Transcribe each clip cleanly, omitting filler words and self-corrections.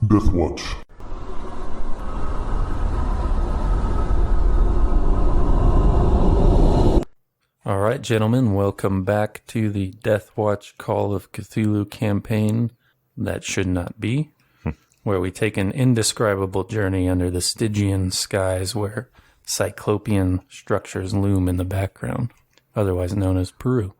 Death Watch. All right, gentlemen, welcome back to the Death Watch Call of Cthulhu Campaign that should not be, where we take an indescribable journey under the Stygian skies where cyclopean structures loom in the background, otherwise known as Peru.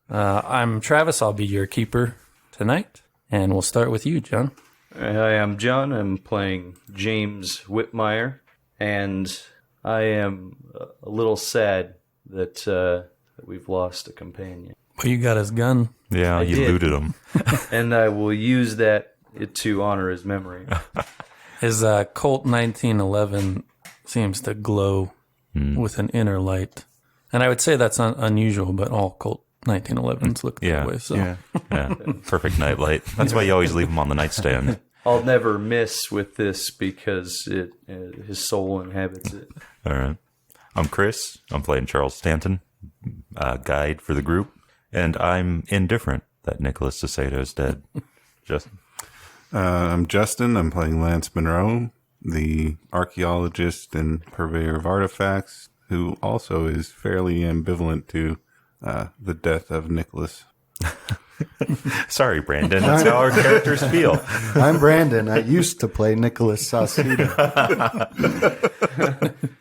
I'm Travis. I'll be your keeper tonight, and we'll start with you, John. Hi, I'm John. I'm playing James Whitmire, and I am a little sad that we've lost a companion. Well, you got his gun. Yeah, you looted him. And I will use that to honor his memory. His Colt 1911 seems to glow with an inner light. And I would say that's unusual, but all Colt 1911s look that way. So. Yeah. Perfect nightlight. That's why you always leave them on the nightstand. I'll never miss with this because his soul inhabits it. All right. I'm Chris. I'm playing Charles Stanton, guide for the group. And I'm indifferent that Nicholas Sacedo is dead. Justin. I'm Justin. I'm playing Lance Monroe, the archaeologist and purveyor of artifacts, who also is fairly ambivalent to the death of Nicholas. Sorry, Brandon. That's how our characters feel. I'm Brandon. I used to play Nicholas Saucedo.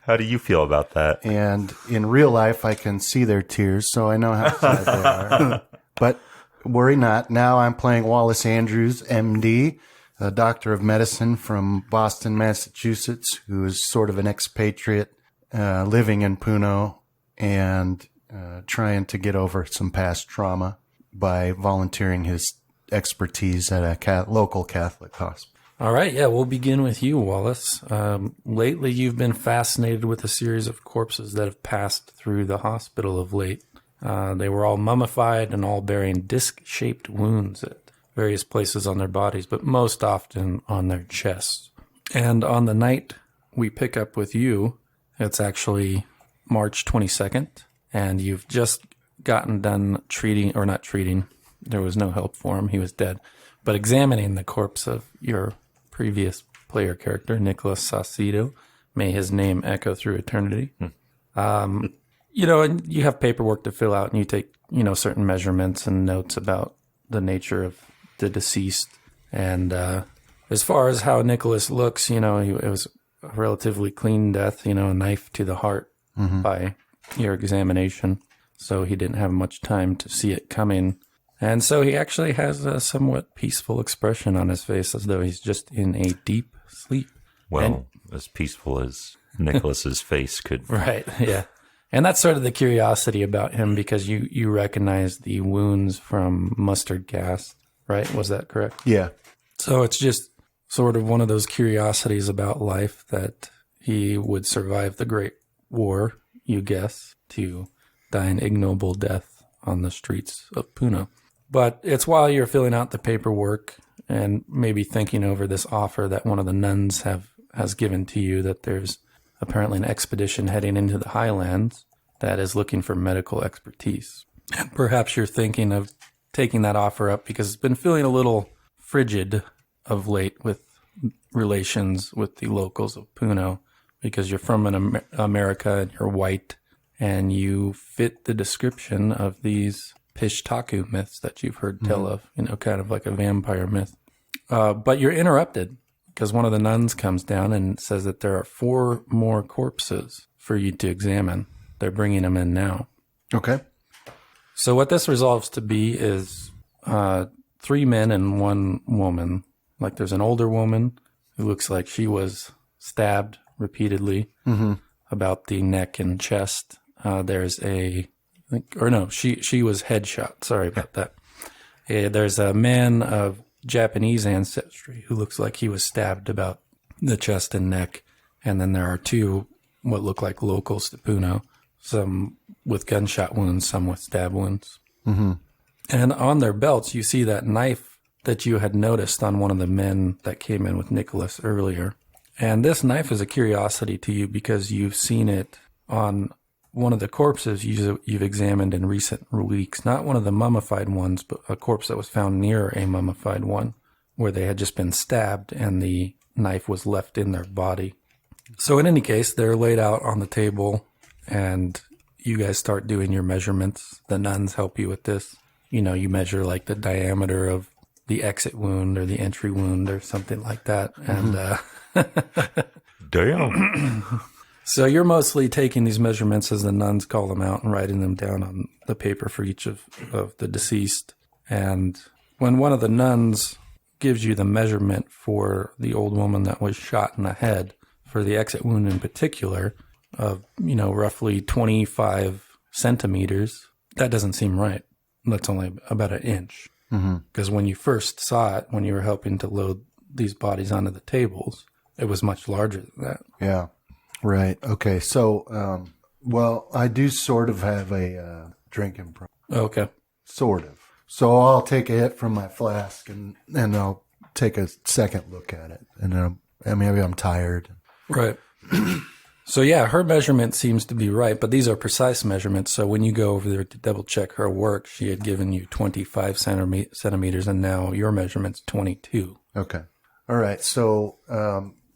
How do you feel about that? And in real life, I can see their tears, so I know how sad they are. But worry not. Now I'm playing Wallace Andrews, MD, a doctor of medicine from Boston, Massachusetts, who is sort of an expatriate living in Puno and trying to get over some past trauma by volunteering his expertise at a local Catholic hospital. All right, we'll begin with you, Wallace. Lately, you've been fascinated with a series of corpses that have passed through the hospital of late. They were all mummified and all bearing disc-shaped wounds at various places on their bodies, but most often on their chests. And on the night we pick up with you, it's actually March 22nd, and you've just gotten done there was no help for him, he was dead, but examining the corpse of your previous player character, Nicholas Saucedo, may his name echo through eternity. And you have paperwork to fill out, and you take, certain measurements and notes about the nature of the deceased. And as far as how Nicholas looks, it was a relatively clean death, a knife to the heart by your examination. So he didn't have much time to see it coming. And so he actually has a somewhat peaceful expression on his face, as though he's just in a deep sleep. Well, as peaceful as Nicholas's face could. Right, yeah. And that's sort of the curiosity about him, because you recognize the wounds from mustard gas, right? Was that correct? Yeah. So it's just sort of one of those curiosities about life that he would survive the Great War, you guess, to die an ignoble death on the streets of Puno. But it's while you're filling out the paperwork and maybe thinking over this offer that one of the nuns has given to you, that there's apparently an expedition heading into the highlands that is looking for medical expertise. And perhaps you're thinking of taking that offer up because it's been feeling a little frigid of late with relations with the locals of Puno, because you're from America and you're white, and you fit the description of these Pishtaku myths that you've heard tell of, kind of like a vampire myth. But you're interrupted because one of the nuns comes down and says that there are 4 more corpses for you to examine. They're bringing them in now. Okay. So what this resolves to be is 3 men and 1 woman. Like there's an older woman who looks like she was stabbed repeatedly about the neck and chest. There's she was headshot. Sorry about that. There's a man of Japanese ancestry who looks like he was stabbed about the chest and neck. And then there are 2 what look like locals to Puno, some with gunshot wounds, some with stab wounds. And on their belts, you see that knife that you had noticed on one of the men that came in with Nicholas earlier. And this knife is a curiosity to you because you've seen it on one of the corpses you've examined in recent weeks. Not one of the mummified ones, but a corpse that was found near a mummified one, where they had just been stabbed and the knife was left in their body. So in any case, they're laid out on the table, and you guys start doing your measurements. The nuns help you with this. You know, you measure like the diameter of the exit wound or the entry wound or something like that. And Damn. so you're mostly taking these measurements as the nuns call them out and writing them down on the paper for each of the deceased. And when one of the nuns gives you the measurement for the old woman that was shot in the head, for the exit wound in particular, of, you know, roughly 25 centimeters, that doesn't seem right. That's only about an inch. Because when you first saw it, when you were helping to load these bodies onto the tables, it was much larger than that. Yeah. Right. Okay. So, well, I do sort of have a drinking problem. Okay. Sort of. So I'll take a hit from my flask and I'll take a second look at it. And then maybe I'm tired. Right. So yeah, her measurement seems to be right, but these are precise measurements. So when you go over there to double check her work, she had given you 25 centimeters, and now your measurement's 22. Okay. All right. So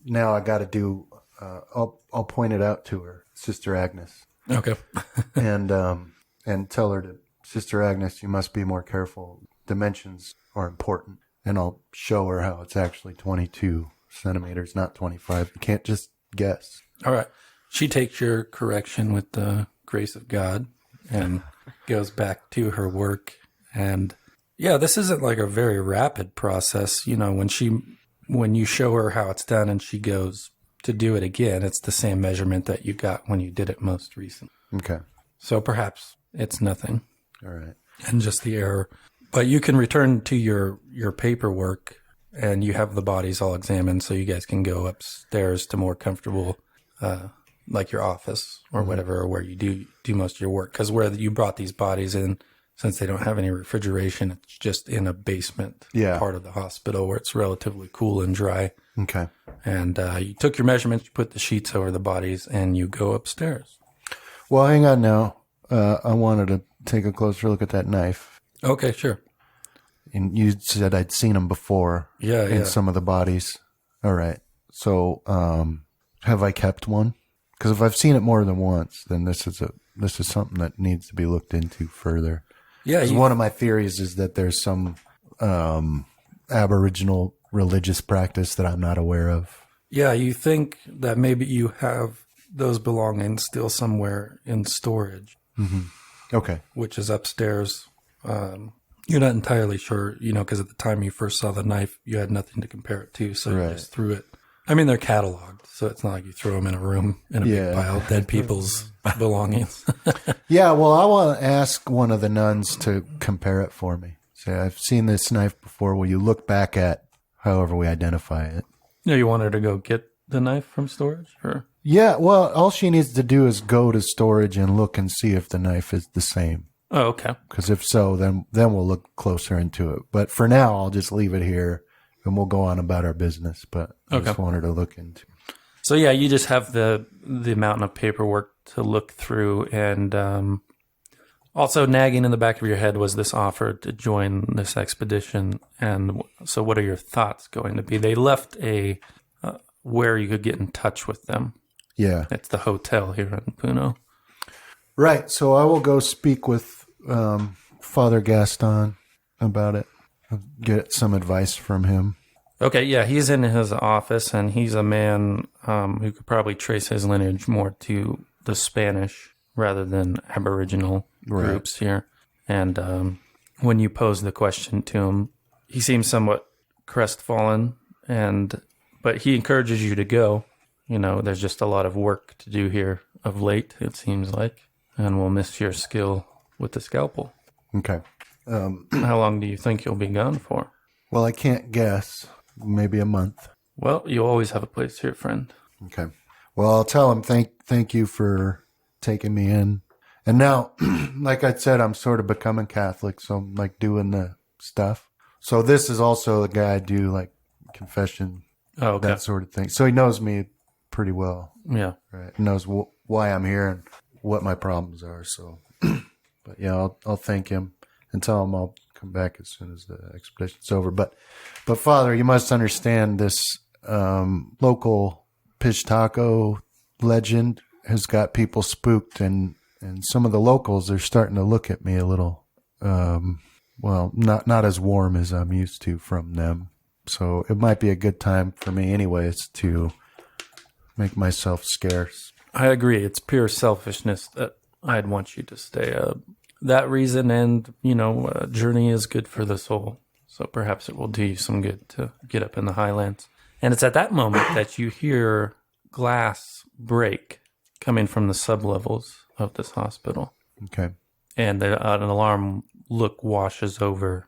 now I got to do. I'll point it out to her, Sister Agnes, Okay. and tell her to, Sister Agnes, you must be more careful. Dimensions are important, and I'll show her how it's actually 22 centimeters, not 25. You can't just guess. All right. She takes your correction with the grace of God and goes back to her work. And yeah, this isn't like a very rapid process. You know, when you show her how it's done and she goes to do it again, it's the same measurement that you got when you did it most recently. Okay. So perhaps it's nothing. All right. And just the error. But you can return to your paperwork, and you have the bodies all examined, so you guys can go upstairs to more comfortable, like your office or whatever, or where you do most of your work. Because where you brought these bodies in, since they don't have any refrigeration, it's just in a basement part of the hospital where it's relatively cool and dry. Okay. And you took your measurements, you put the sheets over the bodies, and you go upstairs. Well, hang on now. I wanted to take a closer look at that knife. Okay, sure. And you said I'd seen them before. Yeah, in some of the bodies. All right. So, have I kept one? Because if I've seen it more than once, then this is something that needs to be looked into further. Yeah. One of my theories is that there's some Aboriginal religious practice that I'm not aware of. Yeah, you think that maybe you have those belongings still somewhere in storage. Mm-hmm. Okay. Which is upstairs. You're not entirely sure, you know, because at the time you first saw the knife, you had nothing to compare it to, so you just threw it. I mean, they're cataloged, so it's not like you throw them in a room in a big pile of dead people's belongings. Yeah, well, I want to ask one of the nuns to compare it for me. Say, I've seen this knife before. Will you look back at however we identify it? Yeah, you want her to go get the knife from storage? Or? Yeah, well, all she needs to do is go to storage and look and see if the knife is the same. Oh, okay. Because if so, then we'll look closer into it. But for now, I'll just leave it here, and we'll go on about our business. But I just want her to look into. So yeah, you just have the mountain of paperwork to look through, and also nagging in the back of your head was this offer to join this expedition. And so, what are your thoughts going to be? They left where you could get in touch with them. Yeah, it's the hotel here in Puno. Right. So I will go speak with Father Gaston about it. Get some advice from him. Okay, yeah, he's in his office, and he's a man who could probably trace his lineage more to the Spanish rather than Aboriginal groups here. And when you pose the question to him, he seems somewhat crestfallen, but he encourages you to go. You know, there's just a lot of work to do here of late, it seems like, and we'll miss your skill with the scalpel. Okay. How long do you think you'll be gone for? Well, I can't guess. Maybe a month. Well, you always have a place here, friend. Okay. Well, I'll tell him thank you for taking me in. And now, like I said, I'm sort of becoming Catholic, so I'm like doing the stuff. So this is also the guy I do like confession, that sort of thing. So he knows me pretty well. Yeah. Right. He knows why I'm here and what my problems are. So, but yeah, I'll thank him and tell him I'll come back as soon as the expedition's over. But Father, you must understand this local Pish Taco legend has got people spooked, and some of the locals are starting to look at me a little, well, not as warm as I'm used to from them. So it might be a good time for me anyways to make myself scarce. I agree. It's pure selfishness that I'd want you to stay. That reason and, a journey is good for the soul. So perhaps it will do you some good to get up in the highlands. And it's at that moment that you hear glass break coming from the sublevels of this hospital. Okay. And an alarm look washes over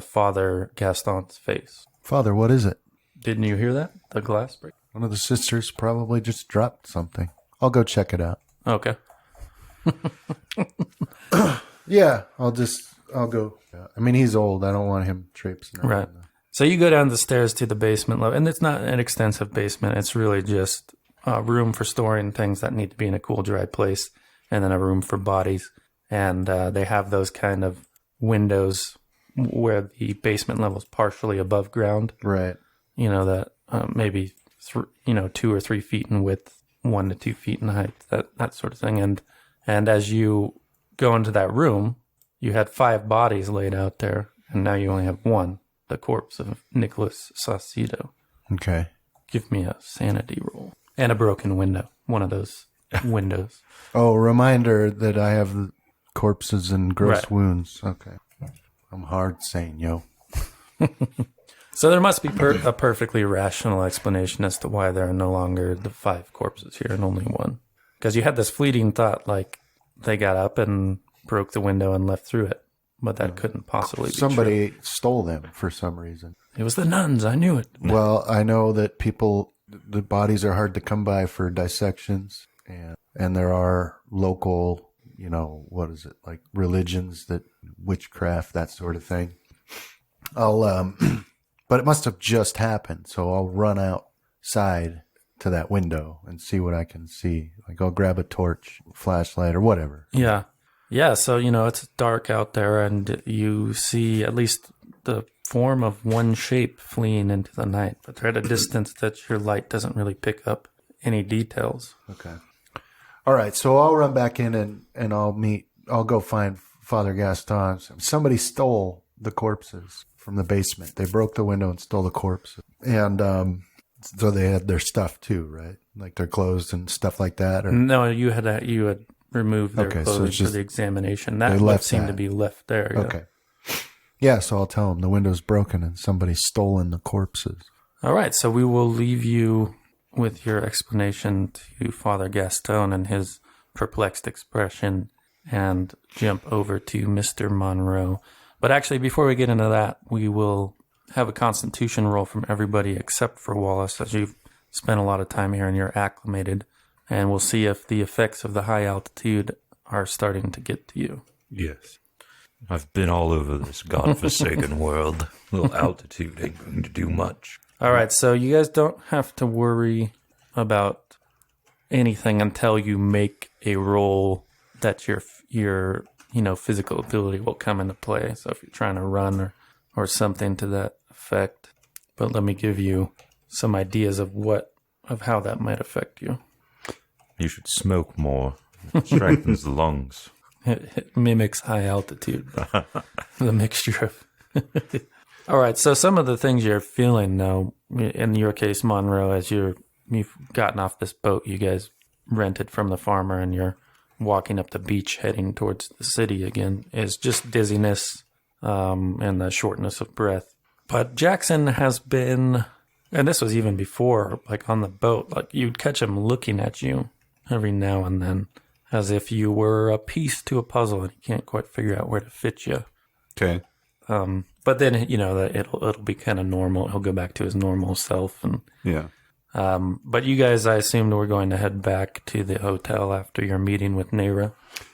Father Gaston's face. Father, what is it? Didn't you hear that? The glass break? One of the sisters probably just dropped something. I'll go check it out. Okay. Yeah, I'll go. I mean, he's old. I don't want him traipsing around. Right. So you go down the stairs to the basement level, and it's not an extensive basement. It's really just a room for storing things that need to be in a cool, dry place, and then a room for bodies. And they have those kind of windows where the basement level is partially above ground. Right. That maybe 2 or 3 feet in width, 1 to 2 feet in height, that sort of thing. And as you go into that room, you had 5 bodies laid out there, and now you only have 1, the corpse of Nicholas Saucedo. Okay. Give me a sanity roll. And a broken window, one of those windows. Oh, reminder that I have corpses and gross Right. wounds. Okay. I'm hard sane, yo. So there must be a perfectly rational explanation as to why there are no longer the 5 corpses here and only 1. Because you had this fleeting thought, like they got up and broke the window and left through it. But that couldn't possibly be Somebody stole them for some reason. true. It was the nuns, I knew it. Well, I know that the bodies are hard to come by for dissections, and there are local, what is it, like religions that witchcraft, that sort of thing. But it must have just happened, so I'll run outside to that window and see what I can see. Like I'll grab a torch, flashlight, or whatever. Yeah. Yeah, so, it's dark out there, and you see at least the form of one shape fleeing into the night, but they're at a distance that your light doesn't really pick up any details. Okay. All right, so I'll run back in and I'll go find Father Gaston. Somebody stole the corpses from the basement. They broke the window and stole the corpses. And so they had their stuff too, right? Like their clothes and stuff like that? Or? No, you had removed their Okay, so clothing it's for just- the examination. they That left seemed that. to be left there. Yeah. Okay. Yeah, so I'll tell them the window's broken and somebody's stolen the corpses. All right, so we will leave you with your explanation to Father Gaston and his perplexed expression and jump over to Mr. Monroe. But actually, before we get into that, we will have a constitution roll from everybody except for Wallace, as you've spent a lot of time here and you're acclimated. And we'll see if the effects of the high altitude are starting to get to you. Yes. I've been all over this godforsaken world. A little altitude ain't going to do much. All right, so you guys don't have to worry about anything until you make a roll that your physical ability will come into play. So if you're trying to run or something to that effect. But let me give you some ideas of how that might affect you. You should smoke more. It strengthens the lungs. It mimics high altitude. The mixture of... All right, so some of the things you're feeling now, in your case, Monroe, as you've gotten off this boat you guys rented from the farmer and you're walking up the beach heading towards the city again, is just dizziness and the shortness of breath. But Jackson has been, and this was even before, like on the boat, like you'd catch him looking at you every now and then, as if you were a piece to a puzzle and he can't quite figure out where to fit you. Okay. But then, that it'll be kind of normal. He'll go back to his normal self. And Yeah. but you guys, I assumed, were going to head back to the hotel after your meeting with Nera.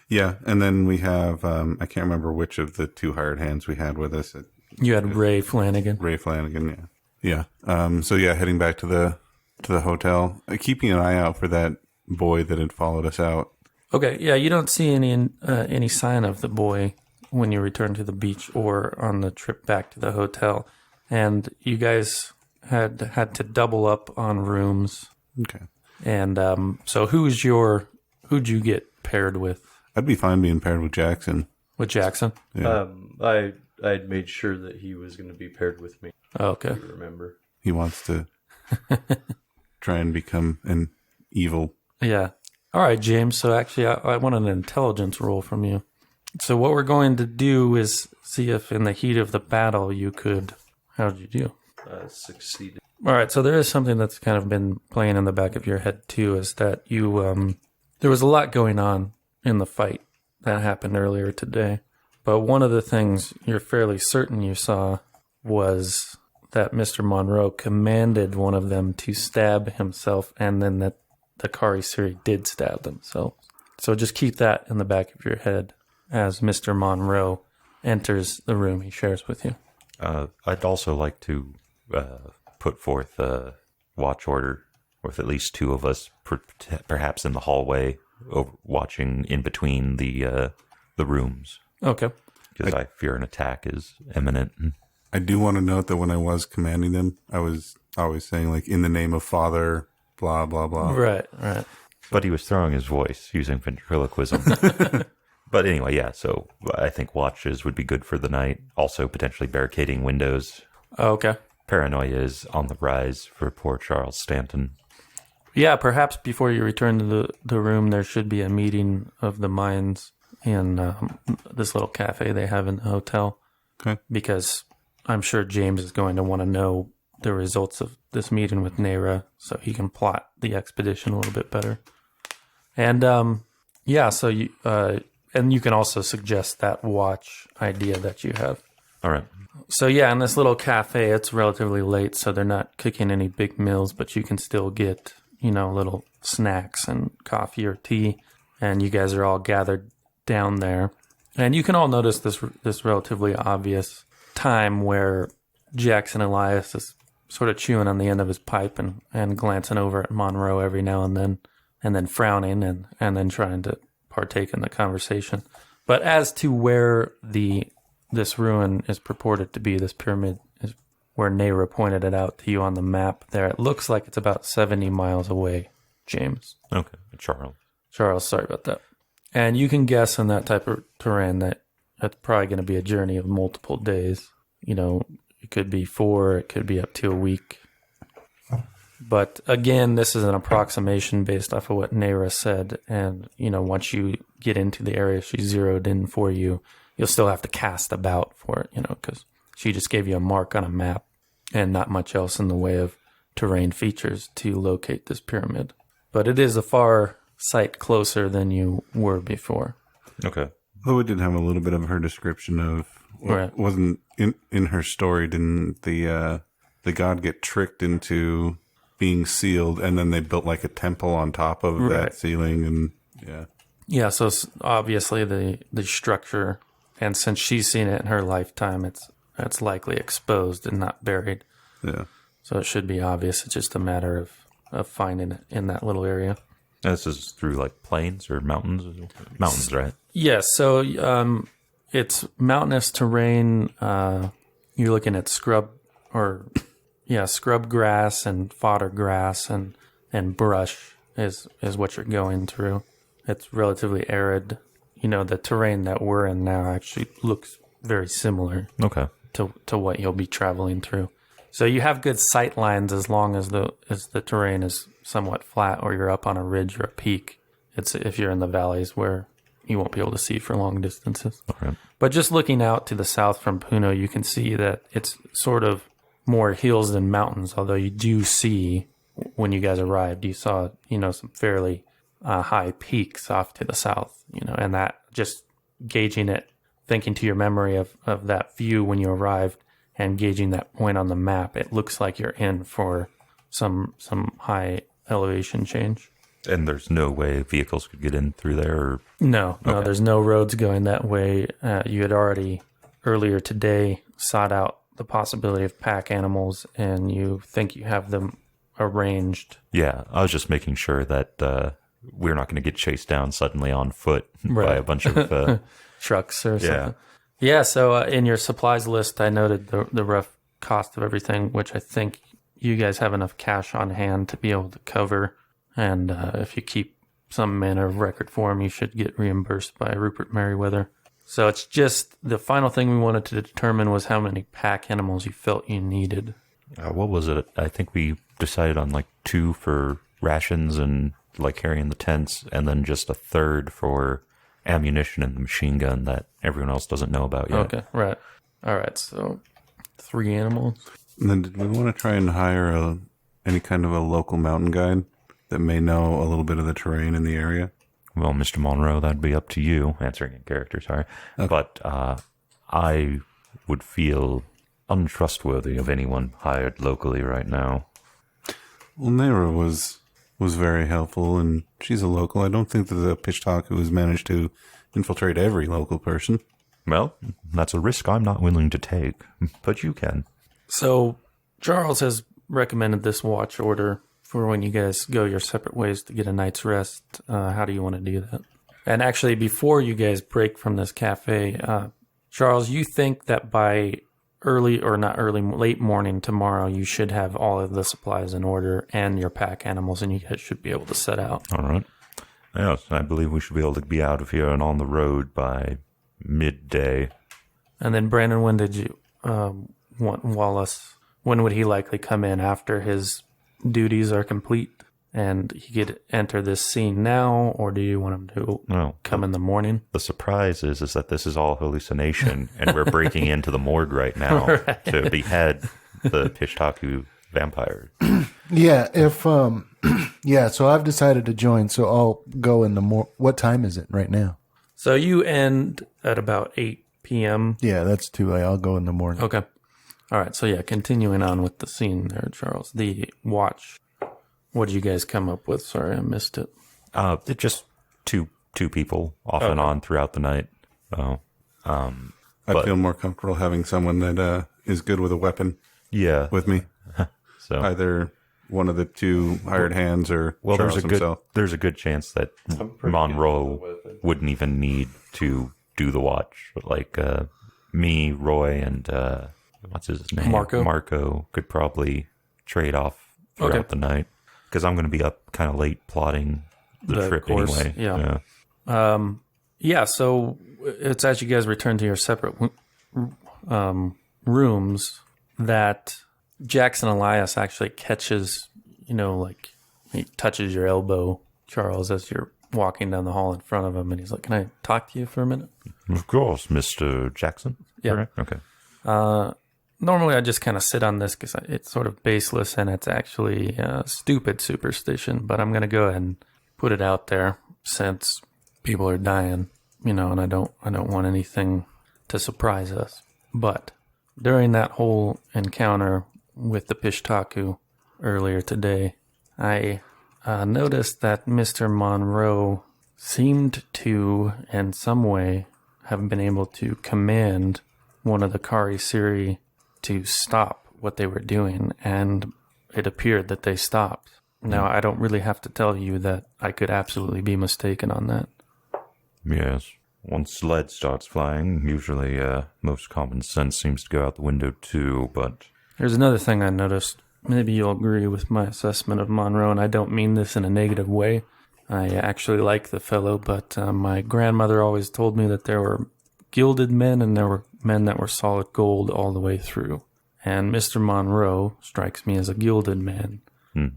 Yeah. And then we have, I can't remember which of the 2 hired hands we had with us. You had Ray Flanagan. Ray Flanagan. Yeah. Yeah. So yeah, heading back to the hotel, keeping an eye out for that boy that had followed us out. Okay, yeah, you don't see any sign of the boy when you return to the beach or on the trip back to the hotel, and you guys had to double up on rooms. Okay. And so who'd you get paired with? I'd be fine being paired with Jackson. With Jackson? Yeah. I'd made sure that he was going to be paired with me. Okay. If you remember. He wants to try and become an evil. Yeah. All right, James. So actually, I want an intelligence roll from you. So what we're going to do is see if in the heat of the battle you could... How did you do? Succeeded. All right, so there is something that's kind of been playing in the back of your head, too, is that you... there was a lot going on in the fight that happened earlier today. But one of the things you're fairly certain you saw was that Mr. Monroe commanded one of them to stab himself, and then that the Karisuri did stab themselves. So just keep that in the back of your head as Mr. Monroe enters the room he shares with you. I'd also like to put forth a watch order with at least two of us, perhaps in the hallway, watching in between the rooms. Okay. Because I fear an attack is imminent. I do want to note that when I was commanding them, I was always saying, like, in the name of Father, blah, blah, blah. Right. But he was throwing his voice using ventriloquism. But anyway, yeah, so I think watches would be good for the night. Also, potentially barricading windows. Okay. Paranoia is on the rise for poor Charles Stanton. Yeah, perhaps before you return to the room, there should be a meeting of the minds in this little cafe they have in the hotel. Okay. Because I'm sure James is going to want to know the results of this meeting with Nera so he can plot the expedition a little bit better. And, so you... and you can also suggest that watch idea that you have. All right. So yeah, in this little cafe, it's relatively late, so they're not cooking any big meals, but you can still get, little snacks and coffee or tea, and you guys are all gathered down there. And you can all notice this relatively obvious time where Jackson Elias is sort of chewing on the end of his pipe and glancing over at Monroe every now and then frowning and then trying to partake in the conversation. But as to where this ruin is purported to be, this pyramid is where Nera pointed it out to you on the map there. It looks like it's about 70 miles away, James. Okay. Charles, sorry about that. And you can guess in that type of terrain that that's probably going to be a journey of multiple days. It could be 4, it could be up to a week. But again, this is an approximation based off of what Nera said. And, once you get into the area she zeroed in for you, you'll still have to cast about for it, because she just gave you a mark on a map and not much else in the way of terrain features to locate this pyramid. But it is a far sight closer than you were before. Okay. Though we did have a little bit of her description of, Right. wasn't in her story, didn't the god get tricked into being sealed, and then they built like a temple on top of that ceiling, and yeah. Yeah, so obviously the structure, and since she's seen it in her lifetime, it's likely exposed and not buried. Yeah. So it should be obvious. It's just a matter of finding it in that little area. This is through like plains or mountains? Mountains, right? Yes, so it's mountainous terrain. You're looking at scrub grass and fodder grass and brush is what you're going through. It's relatively arid. The terrain that we're in now actually looks very similar to what you'll be traveling through. So you have good sight lines as long as the terrain is somewhat flat or you're up on a ridge or a peak. It's if you're in the valleys where you won't be able to see for long distances. Okay. But just looking out to the south from Puno, you can see that it's sort of more hills than mountains, although you do see, when you guys arrived, you saw, some fairly high peaks off to the south, and that just gauging it, thinking to your memory of that view when you arrived and gauging that point on the map, it looks like you're in for some high elevation change. And there's no way vehicles could get in through there? Or... No, there's no roads going that way. You had already, earlier today, sought out the possibility of pack animals, and you think you have them arranged. Yeah, I was just making sure that we're not going to get chased down suddenly on foot by Right. a bunch of trucks or Yeah. something. Yeah, so in your supplies list, I noted the rough cost of everything, which I think you guys have enough cash on hand to be able to cover. And if you keep some manner of record for him, you should get reimbursed by Rupert Merriweather. So it's just the final thing we wanted to determine was how many pack animals you felt you needed. what was it? I think we decided on like 2 for rations and like carrying the tents, and then just a third for ammunition and the machine gun that everyone else doesn't know about yet. Okay, right. All right, so 3 animals. And then did we want to try and hire any kind of a local mountain guide that may know a little bit of the terrain in the area? Well, Mr. Monroe, that'd be up to you, answering in character, sorry. Okay. But I would feel untrustworthy of anyone hired locally right now. Well, Nera was very helpful, and she's a local. I don't think that the Pishtaku has managed to infiltrate every local person. Well, that's a risk I'm not willing to take, but you can. So Charles has recommended this watch order for when you guys go your separate ways to get a night's rest. How do you want to do that? And actually, before you guys break from this cafe, Charles, you think that by late morning tomorrow, you should have all of the supplies in order and your pack animals, and you guys should be able to set out. All right. Yes, I believe we should be able to be out of here and on the road by midday. And then, Brandon, when did you want Wallace? When would he likely come in after his duties are complete? And he could enter this scene now, or do you want him to No. come in the morning? The surprise is that this is all hallucination, and we're breaking into the morgue right now to behead the Pishtaku vampire. Yeah, so I've decided to join, so I'll go in the what time is it right now? So you end at about 8 p.m. Yeah, that's too late. I'll go in the morning. Okay. All right. So yeah, continuing on with the scene there, Charles. The watch. What did you guys come up with? Sorry, I missed it. It's just two people off and on throughout the night. I But- feel more comfortable having someone that is good with a weapon Yeah. with me. So Either one of the 2 hired hands or well, Charles there's himself. a good chance that Monroe wouldn't even need to do the watch. But like me, Roy, and what's his name? Marco could probably trade off throughout the night because I'm going to be up kind of late plotting the trip course, anyway. yeah. Yeah, so it's as you guys return to your separate rooms that Jackson Elias actually catches, like he touches your elbow, Charles, as you're walking down the hall in front of him, and he's like, "Can I talk to you for a minute?" Of course, Mr. Jackson. Yeah. Correct? Okay. Normally I just kind of sit on this because it's sort of baseless and it's actually a stupid superstition, but I'm going to go ahead and put it out there since people are dying, and I don't want anything to surprise us. But during that whole encounter with the Pishtaku earlier today, I noticed that Mr. Monroe seemed to, in some way, have been able to command one of the Kari Siri to stop what they were doing, and it appeared that they stopped. Now, I don't really have to tell you that I could absolutely be mistaken on that. Yes. Once lead starts flying, usually most common sense seems to go out the window too, but... There's another thing I noticed. Maybe you'll agree with my assessment of Monroe, and I don't mean this in a negative way. I actually like the fellow, but my grandmother always told me that there were gilded men and there were men that were solid gold all the way through. And Mr. Monroe strikes me as a gilded man.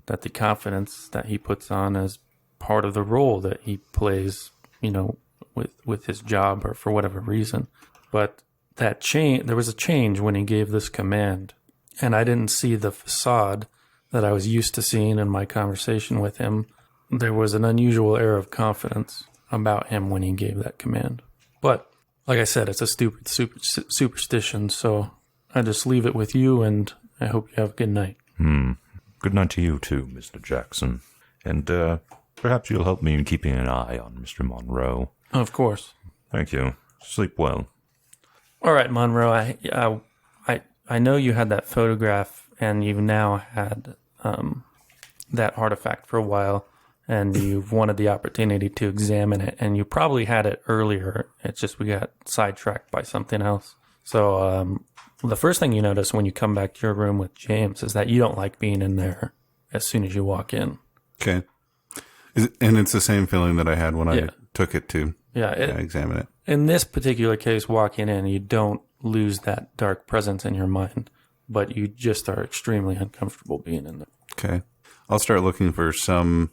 That the confidence that he puts on as part of the role that he plays, with his job or for whatever reason. But that there was a change when he gave this command. And I didn't see the facade that I was used to seeing in my conversation with him. There was an unusual air of confidence about him when he gave that command. But, like I said, it's a stupid superstition, so I just leave it with you, and I hope you have a good night. Good night to you too, Mr. Jackson. And perhaps you'll help me in keeping an eye on Mr. Monroe. Of course. Thank you. Sleep well. All right, Monroe, I know you had that photograph, and you've now had that artifact for a while, and you've wanted the opportunity to examine it, and you probably had it earlier. It's just we got sidetracked by something else. So the first thing you notice when you come back to your room with James is that you don't like being in there as soon as you walk in. Okay. And it's the same feeling that I had when I took it to examine it. In this particular case, walking in, you don't lose that dark presence in your mind, but you just are extremely uncomfortable being in there. Okay. I'll start looking for some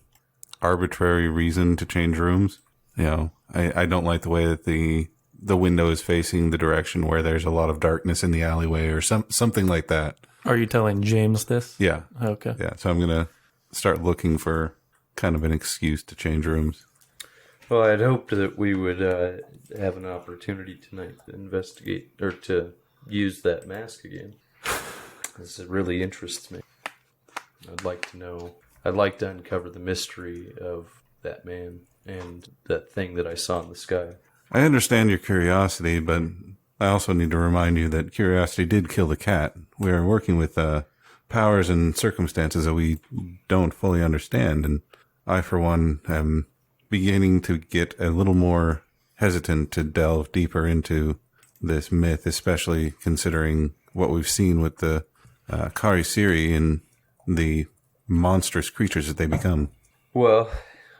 arbitrary reason to change rooms. You know, I don't like the way that the window is facing the direction where there's a lot of darkness in the alleyway or something like that. Are you telling James this? Yeah. Okay. Yeah. So I'm going to start looking for kind of an excuse to change rooms. Well, I'd hoped that we would have an opportunity tonight to investigate or to use that mask again. This really interests me. I'd like to know. I'd like to uncover the mystery of that man and that thing that I saw in the sky. I understand your curiosity, but I also need to remind you that curiosity did kill the cat. We are working with powers and circumstances that we don't fully understand, and I, for one, am beginning to get a little more hesitant to delve deeper into this myth, especially considering what we've seen with the Kari Siri and the monstrous creatures that they become. Well,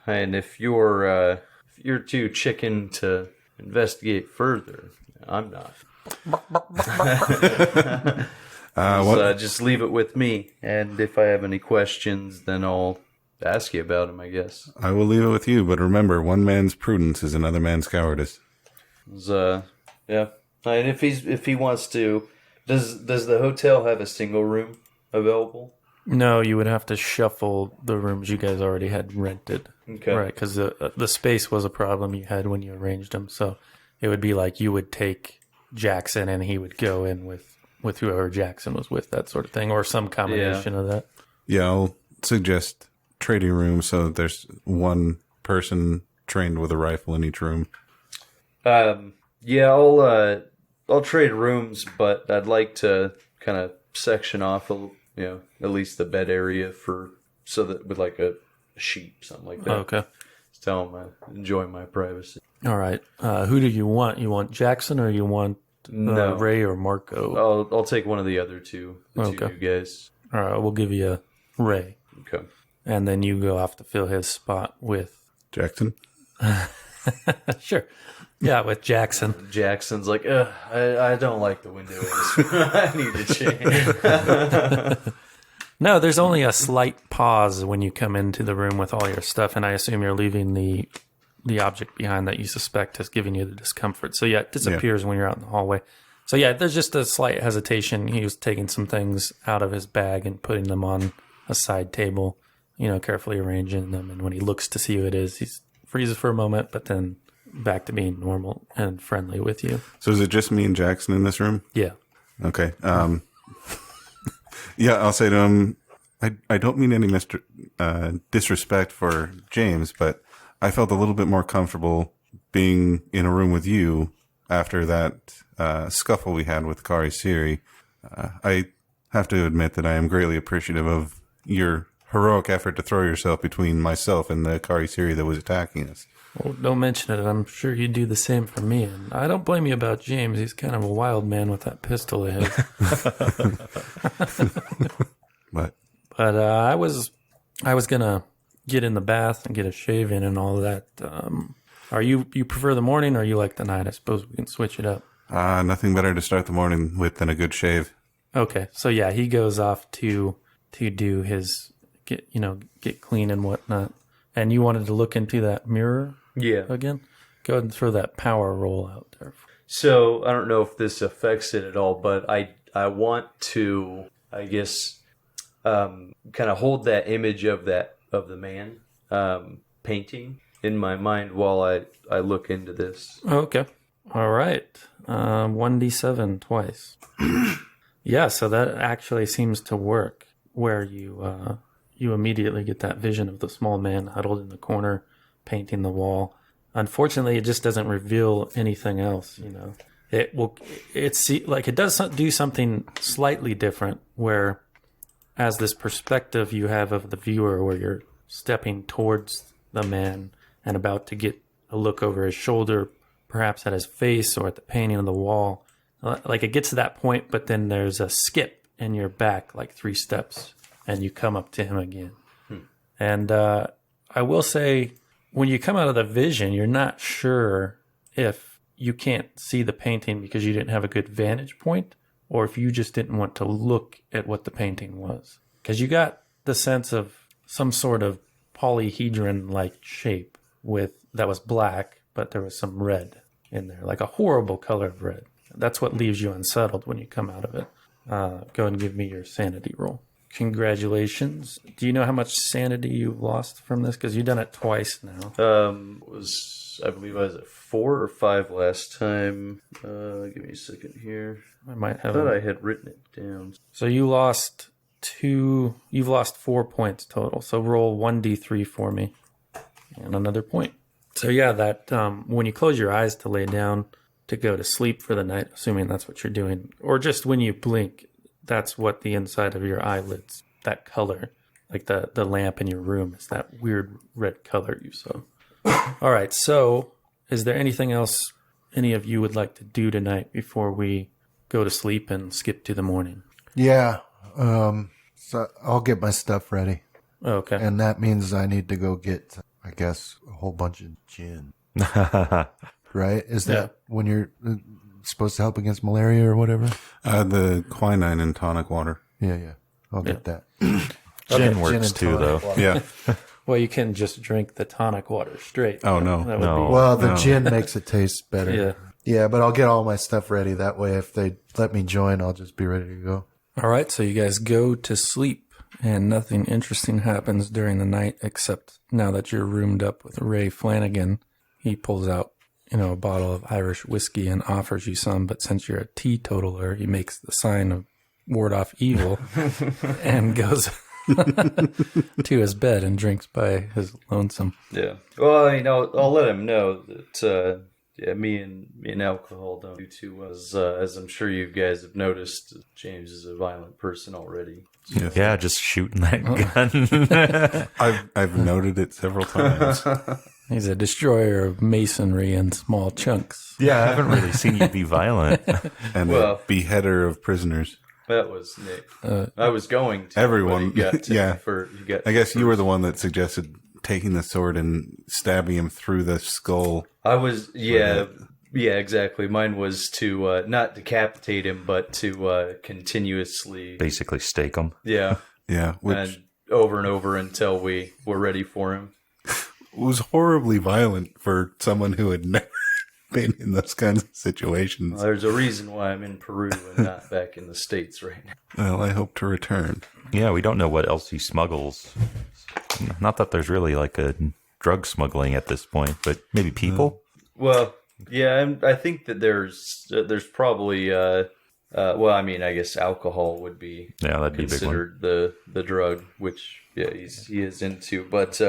and if you're too chicken to investigate further, I'm not. Just leave it with me, and if I have any questions, then I'll ask you about them, I guess. I will leave it with you, but remember, one man's prudence is another man's cowardice. Yeah. And if he wants to, does the hotel have a single room available? No, you would have to shuffle the rooms you guys already had rented. Okay. Right, because the space was a problem you had when you arranged them. So it would be like you would take Jackson and he would go in with whoever Jackson was with, that sort of thing, or some combination of that. Yeah, I'll suggest trading rooms so that there's one person trained with a rifle in each room. Yeah, I'll trade rooms, but I'd like to kind of section off, at least the bed area so that with like a sheet, something like that. Okay. Just tell him I enjoy my privacy. All right. Who do you want? You want Jackson or you want No. Ray or Marco? I'll take one of the other two. The two new guys. All right, we'll give you Ray. Okay. And then you go off to fill his spot with... Jackson? Sure. Yeah, with Jackson. Jackson's like, I don't like the window. I need to change. No, there's only a slight pause when you come into the room with all your stuff, and I assume you're leaving the object behind that you suspect has given you the discomfort. So yeah, it disappears when you're out in the hallway. So yeah, there's just a slight hesitation. He was taking some things out of his bag and putting them on a side table, carefully arranging them. And when he looks to see who it is, he freezes for a moment, but then back to being normal and friendly with you. So is it just me and Jackson in this room? Yeah. Okay. Yeah, I'll say to him, I don't mean any disrespect for James, but I felt a little bit more comfortable being in a room with you after that scuffle we had with Kari Siri. I have to admit that I am greatly appreciative of your heroic effort to throw yourself between myself and the Kari Siri that was attacking us. Well, don't mention it. I'm sure you'd do the same for me. And I don't blame you about James. He's kind of a wild man with that pistol of his. But I was gonna get in the bath and get a shave in and all of that. Are you prefer the morning or you like the night? I suppose we can switch it up. nothing better to start the morning with than a good shave. Okay, so yeah, he goes off to do his get clean and whatnot. And you wanted to look into that mirror? Yeah. Again? Go ahead and throw that power roll out there. So I don't know if this affects it at all, but I want to, I guess, kind of hold that image of the man painting in my mind while I look into this. Okay. All right. 1d7 twice. Yeah, so that actually seems to work, where you immediately get that vision of the small man huddled in the corner, painting the wall. Unfortunately, it just doesn't reveal anything else. It does do something slightly different, where as this perspective you have of the viewer, where stepping towards the man and about to get a look over his shoulder, perhaps at his face or at the painting on the wall. Like it gets to that point, but then there's a skip and you're back like 3 steps and you come up to him again. And I will say, when you come out of the vision, you're not sure if you can't see the painting because you didn't have a good vantage point, or if you just didn't want to look at what the painting was. Because you got the sense of some sort of polyhedron-like shape that was black, but there was some red in there, like a horrible color of red. That's what leaves you unsettled when you come out of it. Go and give me your sanity roll. Congratulations. Do you know how much sanity you've lost from this? Because you've done it twice now. I believe I was at 4 or 5 last time. Give me a second here. I might I have. thought I had written it down. So you lost 2. You've lost 4 points total. So roll 1d3 for me, and another point. So yeah, that when you close your eyes to lay down to go to sleep for the night, assuming that's what you're doing, or just when you blink, that's what the inside of your eyelids, that color, like the lamp in your room, is that weird red color you saw. All right, so is there anything else any of you would like to do tonight before we go to sleep and skip to the morning? Yeah. So I'll get my stuff ready. Okay. And that means I need to go get, I guess, a whole bunch of gin. Right? Is that when you're supposed to help against malaria or whatever? The quinine and tonic water. Yeah. I'll get that. Gin works and too, though. tonic water. Yeah. Well, you can just drink the tonic water straight. Oh, no. That would No. Well, the gin makes it taste better. Yeah. Yeah, but I'll get all my stuff ready. That way, if they let me join, I'll just be ready to go. All right, so you guys go to sleep, and nothing interesting happens during the night except now that you're roomed up with Ray Flanagan. He pulls out, a bottle of Irish whiskey and offers you some, but since you're a teetotaler, he makes the sign of ward off evil and goes to his bed and drinks by his lonesome. Yeah. Well, I'll let him know that me and alcohol don't do too well. As I'm sure you guys have noticed, James is a violent person already. Yes. Yeah, just shooting that gun. I've noted it several times. He's a destroyer of masonry in small chunks. Yeah, I haven't really seen you be violent. And a beheader of prisoners. That was Nick. I was going to. Everyone. But he got to Yeah. he got I guess you were the one that suggested taking the sword and stabbing him through the skull. I was, yeah, exactly. Mine was to not decapitate him, but to continuously, Basically stake them. yeah, Yeah, which and over until we were ready for him. was horribly violent for someone who had never been in those kinds of situations. Well, there's a reason why I'm in Peru and not back in the States right now. Well, I hope to return. Yeah, we don't know what else he smuggles. Not that there's really like a drug smuggling at this point, but maybe people. Well, yeah, I think that there's probably well, I mean, I guess alcohol would be That'd be a big one. considered the drug, which he is into. But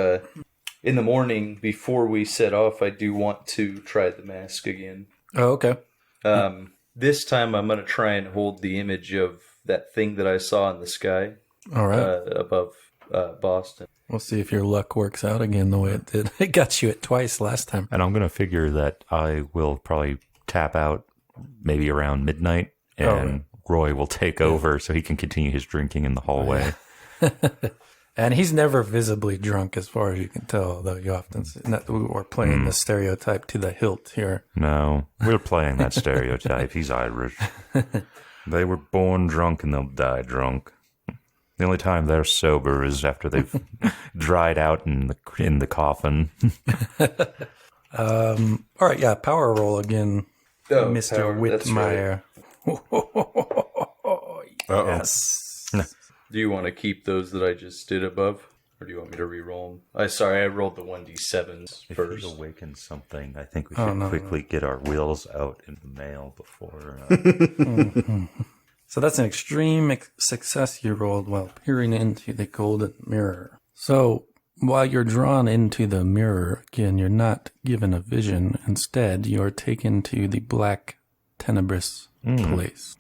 in the morning before we set off, I do want to try the mask again. Oh, okay. This time I'm going to try and hold the image of that thing that I saw in the sky All right. above Boston. We'll see if your luck works out again the way it did. It got you it twice last time. And I'm going to figure that I will probably tap out maybe around midnight, and Roy will take over so he can continue his drinking in the hallway. And he's never visibly drunk as far as you can tell, though you often see that we're playing the stereotype to the hilt here. No, we're playing that stereotype. He's Irish. They were born drunk and they'll die drunk. The only time they're sober is after they've dried out in the coffin. All right, yeah, power roll again, Mr. Power, that's Whitmire. Uh-oh. Yes. Do you want to keep those that I just did above? Or do you want me to re-roll them? I rolled the 1d7s If first. we awaken something, I think we should quickly get our wills out in the mail before... So that's an extreme success you rolled while peering into the golden mirror. So while you're drawn into the mirror, again, you're not given a vision. Instead, you're taken to the black, tenebrous place.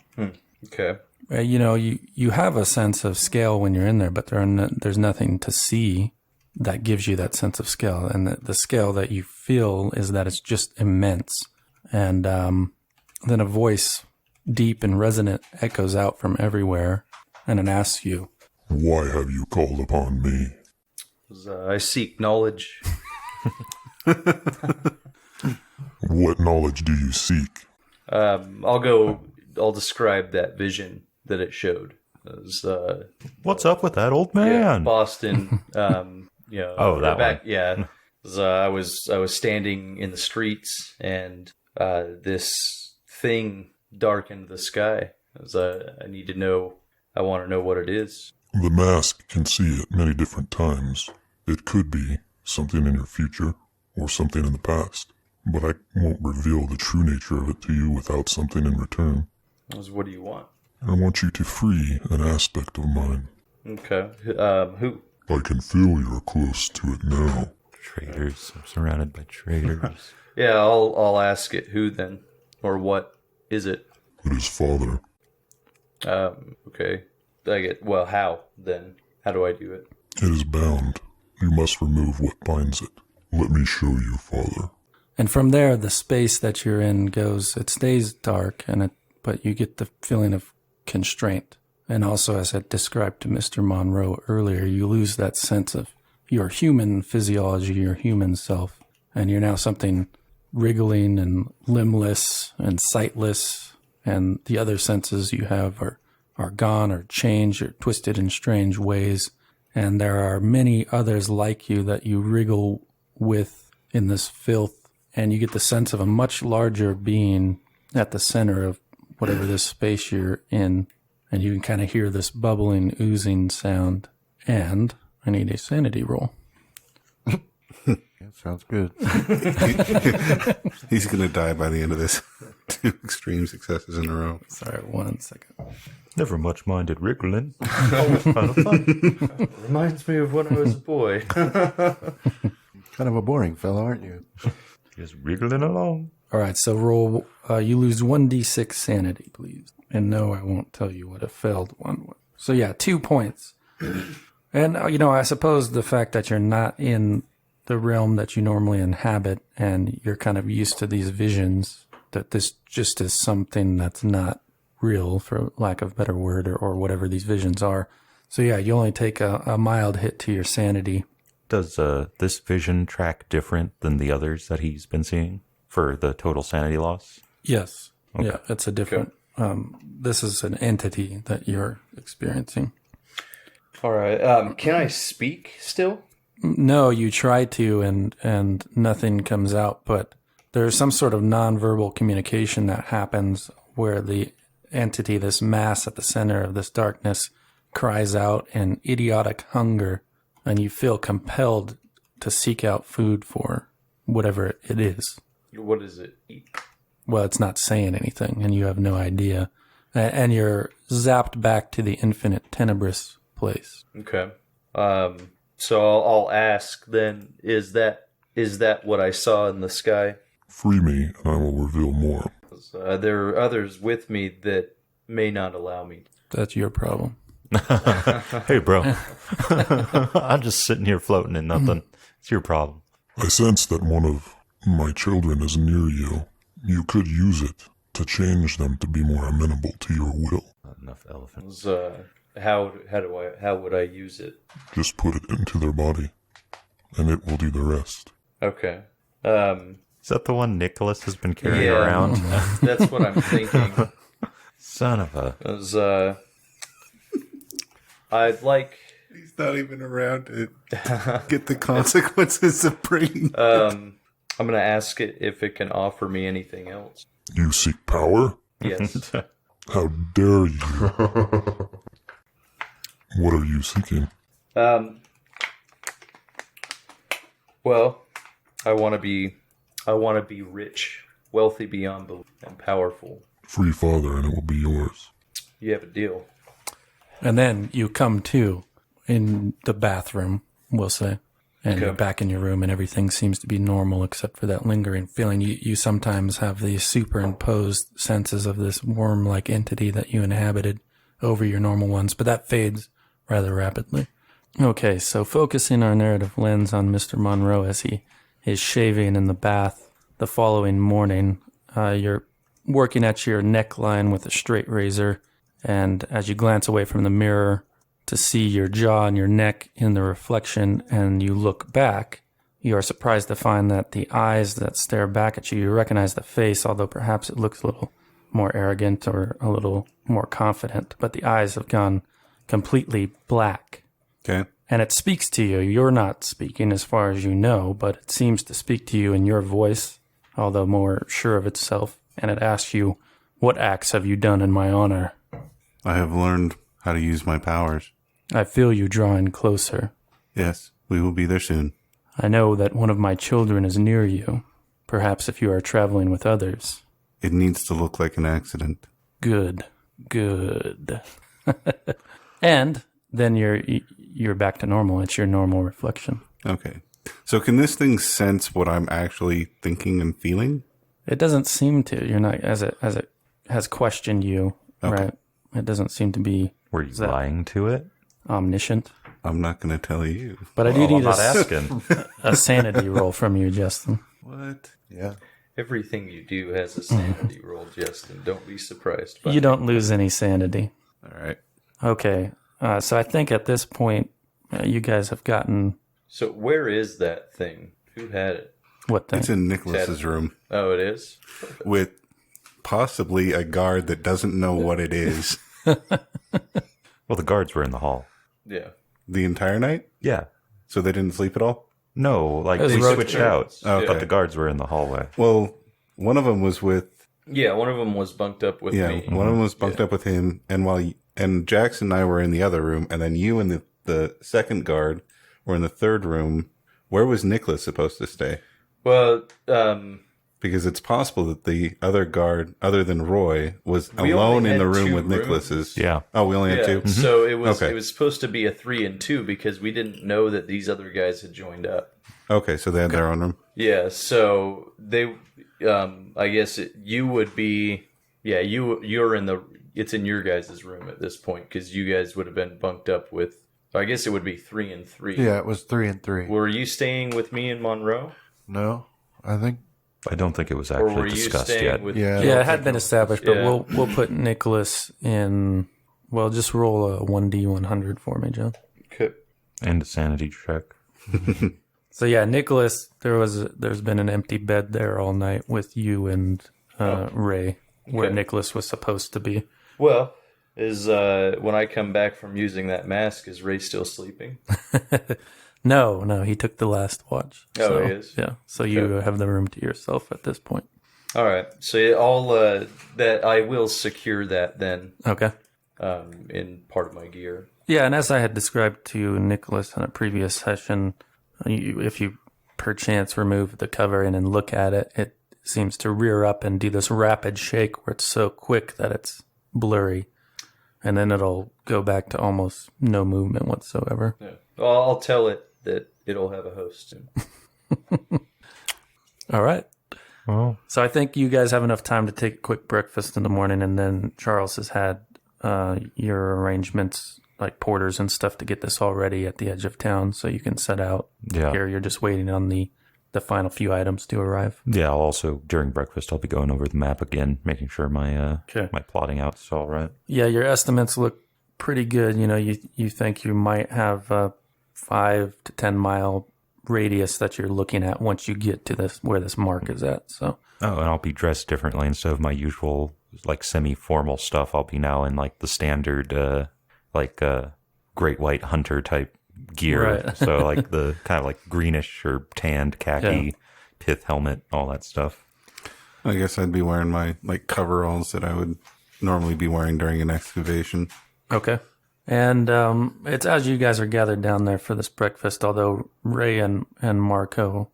Okay. You have a sense of scale when you're in there, but there's nothing to see. that gives you that sense of scale. And the scale that you feel is that it's just immense. And then a voice, deep and resonant, echoes out from everywhere, and it asks you, Why have you called upon me? I seek knowledge. What knowledge do you seek? I'll describe that vision that it showed. As, What's up with that old yeah, man? Boston. Oh, that back, one. Yeah. I was standing in the streets, and this thing darkened the sky. I need to know. I want to know what it is. The mask can see at many different times. It could be something in your future or something in the past, but I won't reveal the true nature of it to you without something in return. What do you want? I want you to free an aspect of mine. Okay. Who? I can feel you're close to it now. Traitors. I'm surrounded by traitors. Yeah, I'll ask it. Who then, or what is it? It is Father. Okay. Well, how then? How do I do it? It is bound. You must remove what binds it. Let me show you, Father. and from there, the space that you're in it stays dark, but you get the feeling of constraint. And also, as I described to Mr. Monroe earlier, you lose that sense of your human physiology, your human self, and you're now something wriggling and limbless and sightless, and the other senses you have are gone or changed or twisted in strange ways. And there are many others like you that you wriggle with in this filth, and you get the sense of a much larger being at the center of whatever this space you're in, and you can kind of hear this bubbling, oozing sound. And I need a sanity roll. That sounds good. He's going to die by the end of this. 2 extreme successes in a row. Sorry, 1 second. Never much minded wriggling. Always kind of fun. Reminds me of when I was a boy. Kind of a boring fellow, aren't you? Just wriggling along. All right, so roll. You lose 1d6 sanity, please. And no, I won't tell you what a failed one was. So yeah, 2 points. And, I suppose the fact that you're not in the realm that you normally inhabit and you're kind of used to these visions, that this just is something that's not real, for lack of a better word, or whatever these visions are. So yeah, you only take a mild hit to your sanity. Does this vision track different than the others that he's been seeing for the total sanity loss? Yes. Okay. Yeah, it's a different... this is an entity that you're experiencing. All right. Can I speak still? No, you try to, and nothing comes out, but there's some sort of nonverbal communication that happens where the entity, this mass at the center of this darkness, cries out in idiotic hunger, and you feel compelled to seek out food for whatever it is. What does it eat? Well, it's not saying anything, and you have no idea. And you're zapped back to the infinite tenebrous place. Okay. So I'll ask then, is that what I saw in the sky? Free me, and I will reveal more. There are others with me that may not allow me. That's your problem. Hey, bro. I'm just sitting here floating in nothing. It's your problem. I sense that one of my children is near you. You could use it to change them to be more amenable to your will. Not enough elephants. How would I use it? Just put it into their body, and it will do the rest. Okay. Is that the one Nicholas has been carrying Yeah. around? That's what I'm thinking. Son of a... I'd like... He's not even around to get the consequences of bringing. I'm going to ask it if it can offer me anything else. You seek power? Yes. How dare you? What are you seeking? Well, I want to be rich, wealthy beyond belief, and powerful. Free Father, and it will be yours. You have a deal. And then you come to in the bathroom, we'll say, and Okay. you're back in your room and everything seems to be normal except for that lingering feeling. You sometimes have these superimposed senses of this worm-like entity that you inhabited over your normal ones, but that fades rather rapidly. Okay, so focusing our narrative lens on Mr. Monroe as he is shaving in the bath the following morning, you're working at your neckline with a straight razor, and as you glance away from the mirror to see your jaw and your neck in the reflection and you look back, you are surprised to find that the eyes that stare back at you, you recognize the face, although perhaps it looks a little more arrogant or a little more confident, but the eyes have gone completely black. Okay. And it speaks to you. You're not speaking as far as you know, but it seems to speak to you in your voice, although more sure of itself. And it asks you, what acts have you done in my honor? I have learned how to use my powers. I feel you drawing closer. Yes, we will be there soon. I know that one of my children is near you. Perhaps if you are traveling with others. It needs to look like an accident. Good. And then you're back to normal. It's your normal reflection. Okay. So can this thing sense what I'm actually thinking and feeling? It doesn't seem to. You're not as it has questioned you, Okay. right? It doesn't seem to be Were you lying to it? omniscient. I'm not going to tell you. But I do Well, I'm need not asking. a sanity roll from you, Justin. What? Yeah. Everything you do has a sanity roll, Justin. Don't be surprised. You don't lose any sanity. All right. Okay. So I think at this point, you guys have gotten So where is that thing? Who had it? what thing? It's in Nicholas's room Oh, it is? with possibly a guard that doesn't know what it is. Well, the guards were in the hall. Yeah. The entire night? Yeah. So they didn't sleep at all? No, like It was they rotating. switched out. Okay. But the guards were in the hallway. Well, one of them was with Yeah, one of them was bunked up with yeah, me. one of them was bunked up with him, and Jackson and I were in the other room, and then you and the second guard were in the third room. Where was Nicholas supposed to stay? Well, Because it's possible that the other guard, other than Roy, was We alone only in the had room 2 with rooms. Nicholas's. Yeah. Oh, we only had yeah, 2? so it was Okay. it was supposed to be a 3 and 2 because we didn't know that these other guys had joined up. Okay, so they had their own room. Yeah, so they, I guess you would be, yeah, you're in it's in your guys' room at this point because you guys would have been bunked up with. I guess it would be 3 and 3. Yeah, it was 3 and 3. Were you staying with me in Monroe, No, I think. I don't think it was or were actually you discussed staying yet. with? Yeah. Yeah, it had been established, but Yeah. we'll put Nicholas in. Well, just roll a 1d100 for me, John. Okay. And a sanity check. So yeah, Nicholas, there's been an empty bed there all night with you and Ray, where Okay. Nicholas was supposed to be. Well, is when I come back from using that mask, is Ray still sleeping? No, he took the last watch. Oh, So, he is? Yeah, so you Okay. have the room to yourself at this point. All right, so all that I will secure that then Okay. in part of my gear. Yeah, and as I had described to Nicholas in a previous session, if you perchance remove the covering and look at it, it seems to rear up and do this rapid shake where it's so quick that it's blurry. And then it'll go back to almost no movement whatsoever. Yeah. Well, I'll tell it that it'll have a host soon. All right. Well, So I think you guys have enough time to take a quick breakfast in the morning, and then Charles has had your arrangements, like porters and stuff, to get this all ready at the edge of town so you can set out. yeah. Here you're just waiting on the final few items to arrive. Yeah, I'll also, during breakfast, I'll be going over the map again, making sure my Okay. my plotting out's all right. Yeah, your estimates look pretty good. You know, you think you might have a 5 to 10 mile radius that you're looking at once you get to this where this mark is at. So Oh, and I'll be dressed differently instead of my usual, like, semi-formal stuff. I'll be now in, like, the standard, great white hunter type gear. Right. So, like, the kind of, like, greenish or tanned khaki pith helmet, all that stuff. I guess I'd be wearing my coveralls that I would normally be wearing during an excavation. okay. And it's as you guys are gathered down there for this breakfast, although Ray and Marco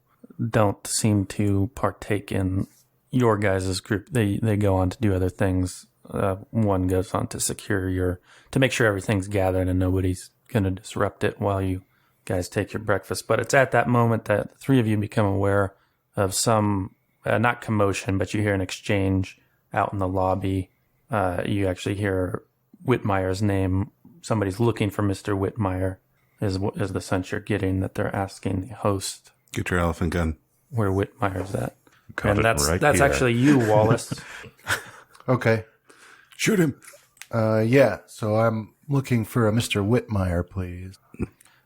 don't seem to partake in your guys' group. They go on to do other things. One goes on to to make sure everything's gathered and nobody's going to disrupt it while you guys take your breakfast. But it's at that moment that the three of you become aware of some, not commotion, but you hear an exchange out in the lobby. You actually hear Whitmire's name. Somebody's looking for Mr. Whitmire. is the sense you're getting that they're asking the host Get your elephant gun. where Whitmire's at. Got And it that's right that's here. actually you, Wallace. Okay. Shoot him. Yeah. So I'm looking for a Mr. Whitmire, please.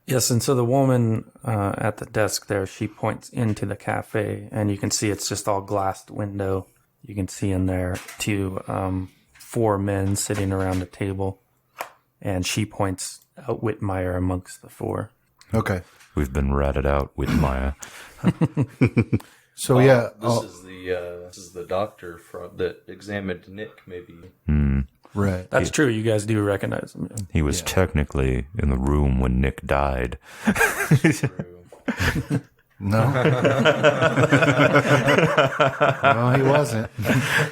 Yes, and so the woman at the desk there, she points into the cafe, and you can see it's just all glassed window. You can see in there 4 men sitting around a table, and she points out Whitmire amongst the 4. Okay. We've been ratted out with Maya. So yeah. This is the doctor that examined Nick. Maybe Right. That's true. You guys do recognize him. Yeah. He was technically in the room when Nick died. No. No, he wasn't.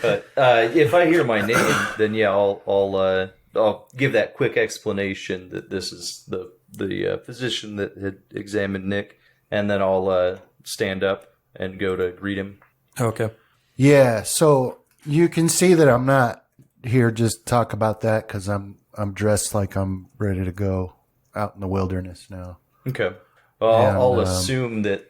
But if I hear my name, then yeah, I'll give that quick explanation that this is the physician that had examined Nick, and then I'll stand up and go to greet him. Okay. Yeah. So you can see that I'm not here just to talk about that because I'm dressed like I'm ready to go out in the wilderness now. Okay. Well, And, I'll assume that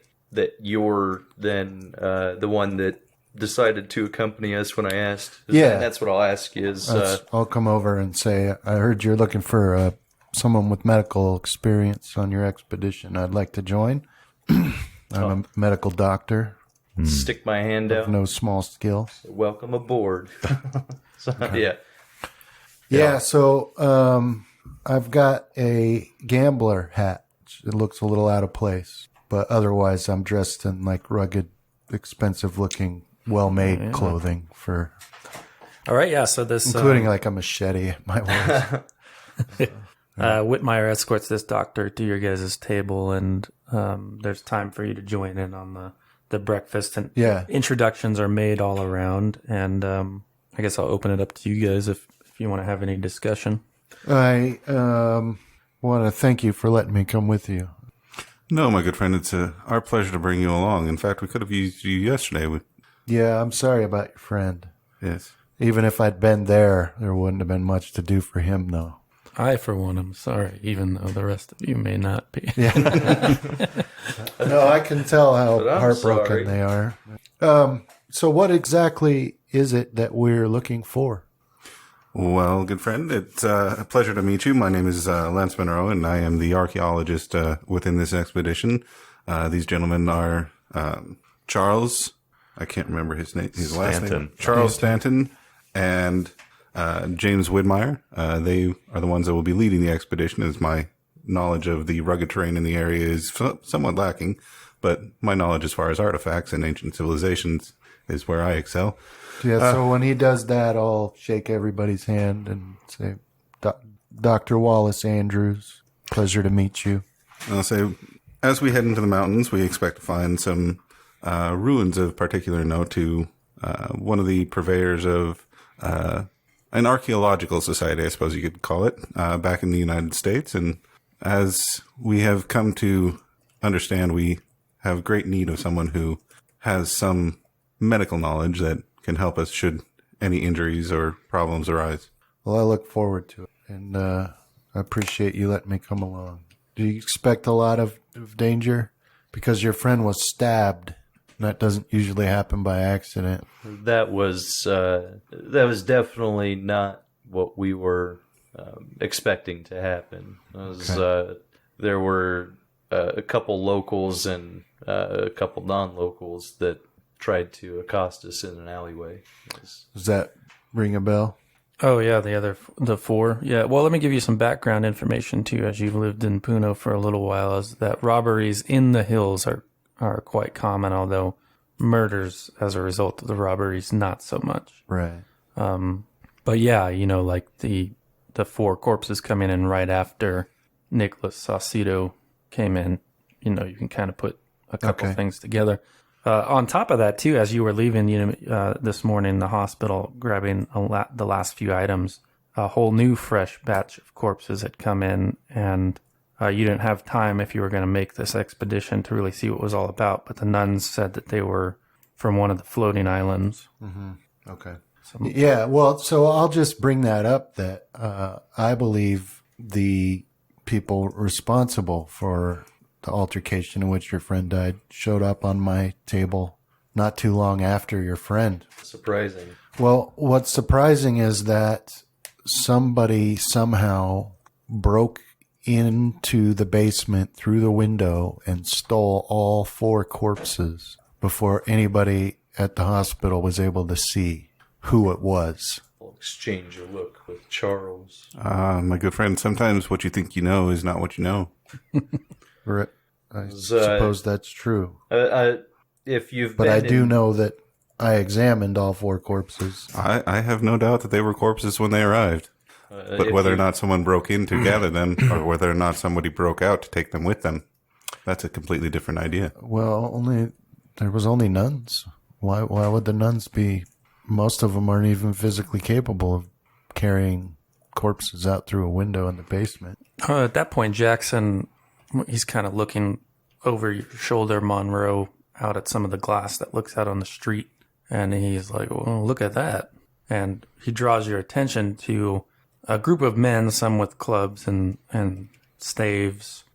you're then the one that decided to accompany us when I asked. Yeah. And that's what I'll ask you is, I'll come over and say, I heard you're looking for someone with medical experience on your expedition. I'd like to join. I'm a medical doctor. stick my hand out. No small skill. Welcome aboard. So, yeah. Yeah, so I've got a gambler hat. It looks a little out of place, but otherwise I'm dressed in like rugged, expensive-looking, well-made clothing for, All right. Yeah. So this including like a machete at my waist. Whitmire escorts this doctor to your guys' table, and there's time for you to join in on the breakfast. And Yeah. introductions are made all around, and I guess I'll open it up to you guys if you want to have any discussion. I want to thank you for letting me come with you. No, my good friend, it's our pleasure to bring you along. In fact, we could have used you yesterday. Yeah, I'm sorry about your friend. Yes. Even if I'd been there, there wouldn't have been much to do for him, though. I, for one, am sorry, even though the rest of you may not be. No, I can tell how But I'm heartbroken sorry. they are. So what exactly is it that we're looking for? Well, good friend, it's a pleasure to meet you. My name is Lance Monroe, and I am the archaeologist within this expedition. These gentlemen are Charles. I can't remember his name. His last name. Stanton. Charles Stanton and James Whitmire. They are the ones that will be leading the expedition, as my knowledge of the rugged terrain in the area is somewhat lacking. But my knowledge as far as artifacts and ancient civilizations is where I excel. Yeah, so when he does that, I'll shake everybody's hand and say, Dr. Wallace Andrews, pleasure to meet you. I'll say, as we head into the mountains, we expect to find some ruins of particular note to one of the purveyors of an archaeological society, I suppose you could call it, back in the United States. And as we have come to understand, we have great need of someone who has some medical knowledge that can help us should any injuries or problems arise. Well, I look forward to it, and I appreciate you letting me come along. Do you expect a lot of danger? Because your friend was stabbed. That doesn't usually happen by accident. That was definitely not what we were expecting to happen. There were a couple locals and a couple non-locals that tried to accost us in an alleyway. Does that ring a bell? Oh yeah, the 4. Yeah. Well, let me give you some background information too, as you've lived in Puno for a little while. Is that robberies in the hills are quite common, although murders as a result of the robberies not so much. Right. But yeah, like the 4 corpses coming in right after Nicholas Saucedo came in. You can kind of put a couple things together. On top of that, too, as you were leaving this morning, the hospital, grabbing the last few items, a whole new fresh batch of corpses had come in, and you didn't have time if you were going to make this expedition to really see what it was all about. But the nuns said that they were from one of the floating islands. Mm-hmm. Okay. Yeah, well, so I'll just bring that up that I believe the people responsible for the altercation in which your friend died showed up on my table not too long after your friend. Surprising. Well, what's surprising is that somebody somehow broke into the basement through the window and stole all 4 corpses before anybody at the hospital was able to see who it was. I'll exchange a look with Charles. My good friend, sometimes what you think you know is not what you know. I suppose that's true. If you've But been I do know that I examined all 4 corpses. I have no doubt that they were corpses when they arrived. But whether or not someone broke in to gather them, or whether or not somebody broke out to take them with them, that's a completely different idea. Well, there was only nuns. Why would the nuns be? Most of them aren't even physically capable of carrying corpses out through a window in the basement. At that point, Jackson, he's kind of looking over your shoulder, Monroe, out at some of the glass that looks out on the street. And he's like, well, look at that. And he draws your attention to a group of men, some with clubs and staves,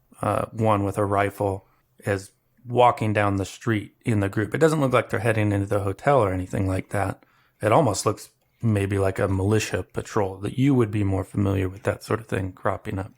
one with a rifle, is walking down the street in the group. It doesn't look like they're heading into the hotel or anything like that. It almost looks maybe like a militia patrol, that you would be more familiar with that sort of thing cropping up.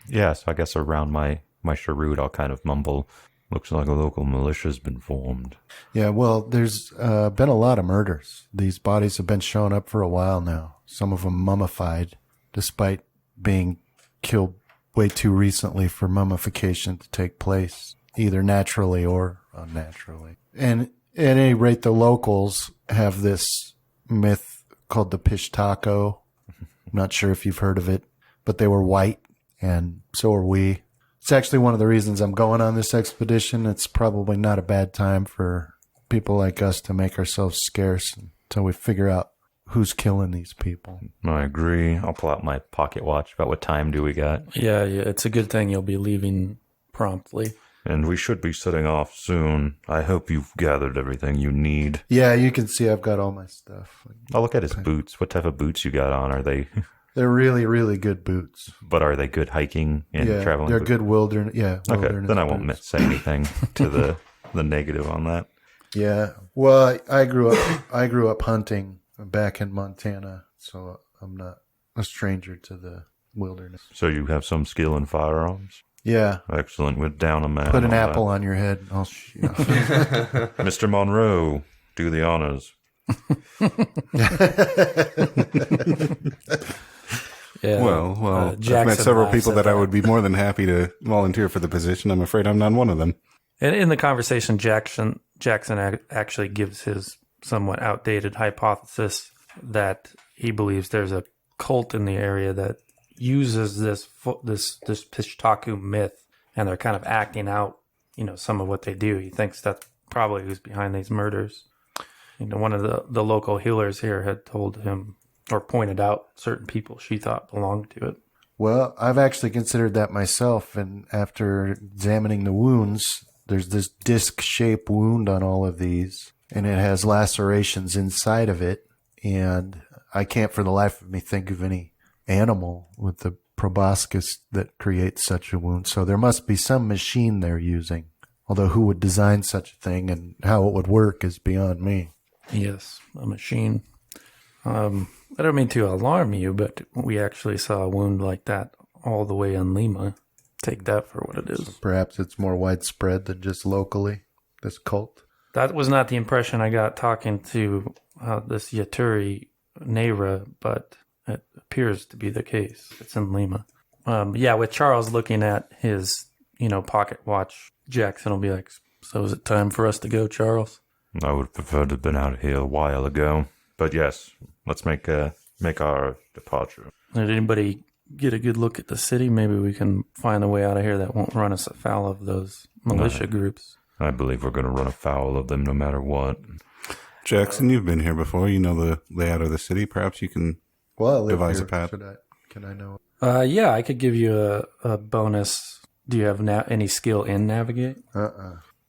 Yeah, so I guess around my cheroot, I'll kind of mumble, looks like a local militia's been formed. Yeah, well, there's been a lot of murders. These bodies have been showing up for a while now. Some of them mummified, despite being killed way too recently for mummification to take place, either naturally or unnaturally. And at any rate, the locals have this myth called the Pishtako. I'm not sure if you've heard of it, but they were white, and so are we. It's actually one of the reasons I'm going on this expedition. It's probably not a bad time for people like us to make ourselves scarce until we figure out who's killing these people. I agree. I'll pull out my pocket watch. About what time do we got? Yeah, it's a good thing you'll be leaving promptly. And we should be setting off soon. I hope you've gathered everything you need. Yeah, you can see I've got all my stuff. I'll look at his boots. What type of boots you got on? Are they... They're really, really good boots. But are they good hiking and Yeah, traveling they're boots? good wilderness. Yeah, Okay, wilderness then I won't boots. say anything to the negative on that. Yeah. Well, I grew up hunting back in Montana, so I'm not a stranger to the wilderness. So you have some skill in firearms? Yeah. Excellent. We're down a man. Put an on apple on your head. I'll shoot. that. Mr. Monroe, do the honors. Yeah. Well, I've met Jackson several laughs people at that I would be more than happy to volunteer for the position. I'm afraid I'm not one of them. And in the conversation, Jackson actually gives his somewhat outdated hypothesis that he believes there's a cult in the area that uses this Pishtaku myth, and they're kind of acting out, some of what they do. He thinks that's probably who's behind these murders. One of the local healers here had told him or pointed out certain people she thought belonged to it. Well, I've actually considered that myself, and after examining the wounds, there's this disc-shaped wound on all of these, and it has lacerations inside of it, and I can't for the life of me think of any animal with the proboscis that creates such a wound. So there must be some machine they're using, although who would design such a thing and how it would work is beyond me. Yes, a machine. I don't mean to alarm you, but we actually saw a wound like that all the way in Lima. Take that for what it is. Perhaps it's more widespread than just locally, this cult. That was not the impression I got talking to this Yaturi Nera, but it appears to be the case. It's in Lima. Yeah, with Charles looking at his, pocket watch, Jackson will be like, so is it time for us to go, Charles? I would prefer to have been out of here a while ago. But yes, let's make our departure. Did anybody get a good look at the city? Maybe we can find a way out of here that won't run us afoul of those militia groups. I believe we're going to run afoul of them no matter what. Jackson, you've been here before. You know the layout of the city. Perhaps you can devise a path. Can I know? Yeah, I could give you a bonus. Do you have any skill in navigate?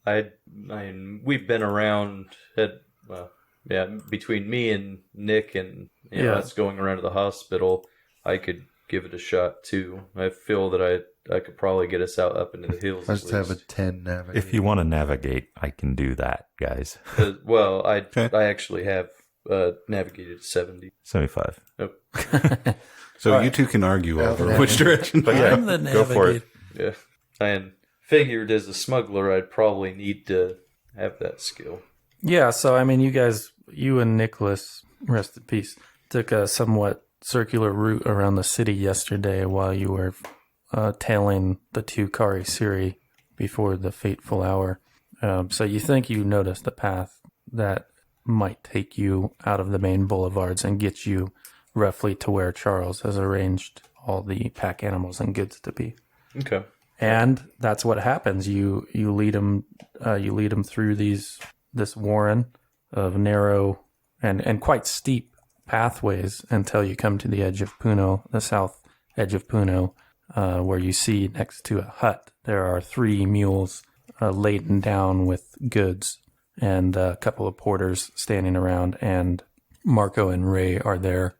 We've been around between me and Nick and us going around to the hospital. I could give it a shot too. I feel that I could probably get us out up into the hills. I at just have a least. 10 navigate. If you want to navigate, I can do that, guys. Well, I Okay. I actually have navigated 70. 75. Oh, So you two can argue over Yeah. which direction. But yeah, I'm the go for it. navigator. yeah. And figured as a smuggler, I'd probably need to have that skill. Yeah, so I mean, you and Nicholas, rest in peace, took a somewhat circular route around the city yesterday while you were tailing the two Kari Siri before the fateful hour. So you think you noticed a path that might take you out of the main boulevards and get you roughly to where Charles has arranged all the pack animals and goods to be. Okay. And that's what happens. You lead them through this warren of narrow and quite steep pathways until you come to the edge of Puno, the south edge of Puno, where you see next to a hut there are 3 mules laden down with goods and a couple of porters standing around, and Marco and Ray are there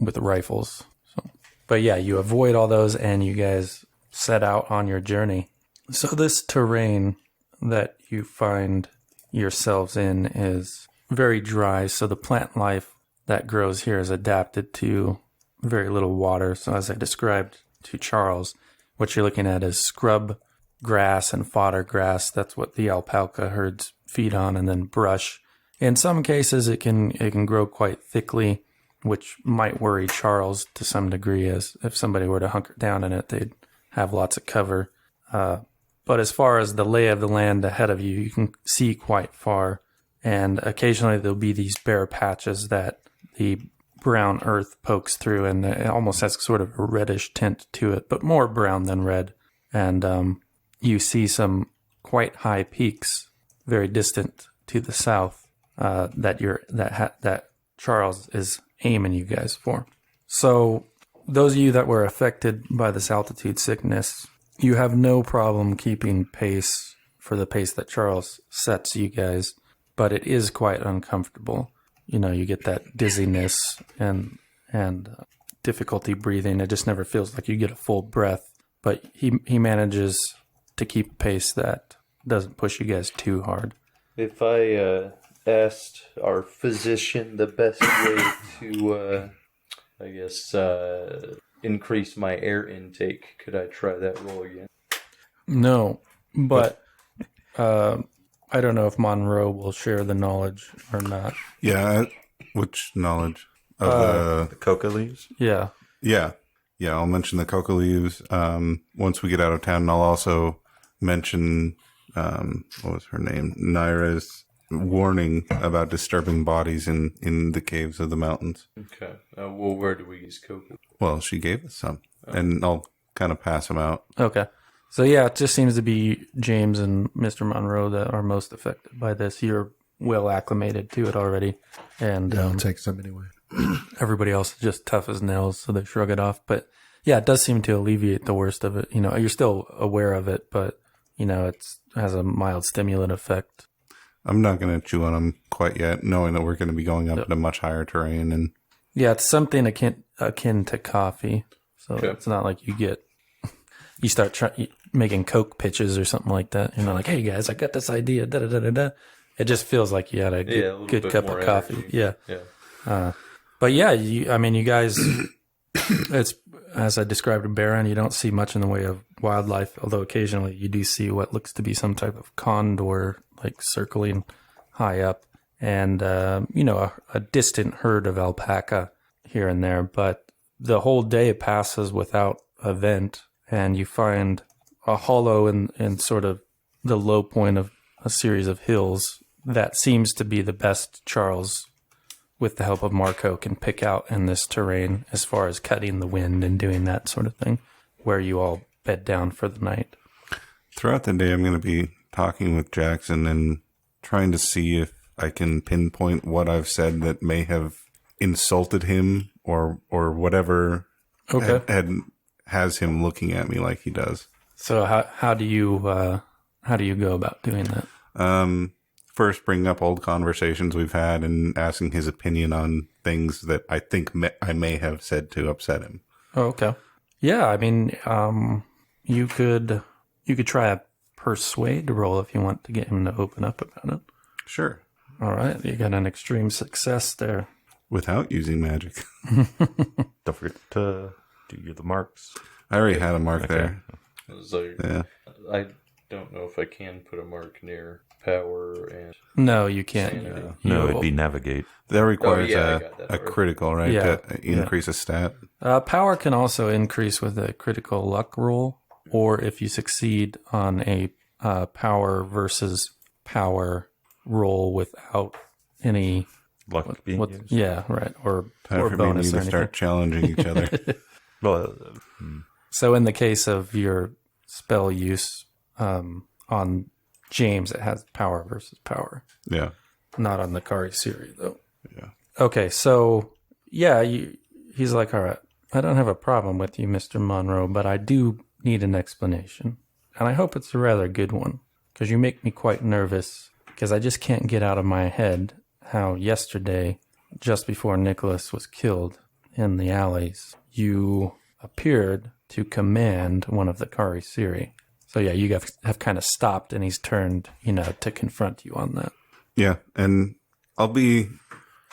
with rifles. So, but yeah, you avoid all those and you guys set out on your journey. So this terrain that you find yourselves in is very dry, so the plant life that grows here is adapted to very little water. So as I described to Charles, what you're looking at is scrub grass and fodder grass. That's what the alpaca herds feed on, and then brush. In some cases it can grow quite thickly, which might worry Charles to some degree, as if somebody were to hunker down in it, they'd have lots of cover. But as far as the lay of the land ahead of you, you can see quite far. And occasionally there'll be these bare patches that the brown earth pokes through, and it almost has sort of a reddish tint to it, but more brown than red. And you see some quite high peaks, very distant to the south, that Charles is aiming you guys for. So those of you that were affected by this altitude sickness, you have no problem keeping pace for the pace that Charles sets you guys, but it is quite uncomfortable. You know, you get that dizziness and difficulty breathing. It just never feels like you get a full breath, but he manages to keep a pace that doesn't push you guys too hard. If I asked our physician the best way to, increase my air intake, could I try that roll again? No, but I don't know if Monroe will share the knowledge or not. Yeah, which knowledge? Of The coca leaves? Yeah. Yeah, I'll mention the coca leaves once we get out of town. And I'll also mention, what was her name? Naira's warning about disturbing bodies in the caves of the mountains. Okay. Well, where do we use coca? Well, she gave us some, and I'll kind of pass them out. Okay. So yeah, it just seems to be James and Mr. Monroe that are most affected by this. You're well acclimated to it already, and Yeah, I'll take some anyway. everybody else is just tough as nails, so they shrug it off. But yeah, it does seem to alleviate the worst of it. You know, you're still aware of it, but you know, it has a mild stimulant effect. I'm not going to chew on them quite yet, knowing that we're going to be going up into much higher terrain. And Yeah, it's something akin to coffee. So Okay. it's not like you start making Coke pitches or something like that. You're not like, hey guys, I got this idea. Da da da da da. It just feels like you had a little good bit cup more of coffee. energy. Yeah. But yeah, you guys, it's as I described in Barren, you don't see much in the way of wildlife, although occasionally you do see what looks to be some type of condor, like circling high up, and a distant herd of alpaca here and there. But the whole day passes without event, and you find a hollow in sort of the low point of a series of hills that seems to be the best Charles, with the help of Marco, can pick out in this terrain as far as cutting the wind and doing that sort of thing, where you all bed down for the night. throughout the day, I'm going to be talking with Jackson and trying to see if I can pinpoint what I've said that may have insulted him or whatever has him looking at me like he does. So how do you go about doing that? First, bring up old conversations we've had and asking his opinion on things that I think I may have said to upset him. Oh, okay. Yeah, I mean, you could try a persuade roll if you want to get him to open up about it. Sure. All right, you got an extreme success there. Without using magic. Don't forget to do the marks. I already had a mark there. So Yeah. I don't know if I can put a mark near power and No, you can't. sanity. No, it'd be navigate. That requires I got that a already. critical, right? Yeah. To increase a stat. Power can also increase with a critical luck roll, or if you succeed on a power versus power roll without any. Luck being used. Yeah, right. Or Time for me and bonus you or to anything. start challenging each other. Well, So in the case of your spell use on James, it has power versus power. Yeah. Not on the Kari Siri, though. Yeah. Okay, so, yeah, he's like, all right, I don't have a problem with you, Mr. Monroe, but I do need an explanation. And I hope it's a rather good one, because you make me quite nervous, because I just can't get out of my head how yesterday, just before Nicholas was killed in the alleys, you appeared to command one of the Kari Siri. So yeah, you have kind of stopped, and he's turned, to confront you on that. Yeah. And I'll be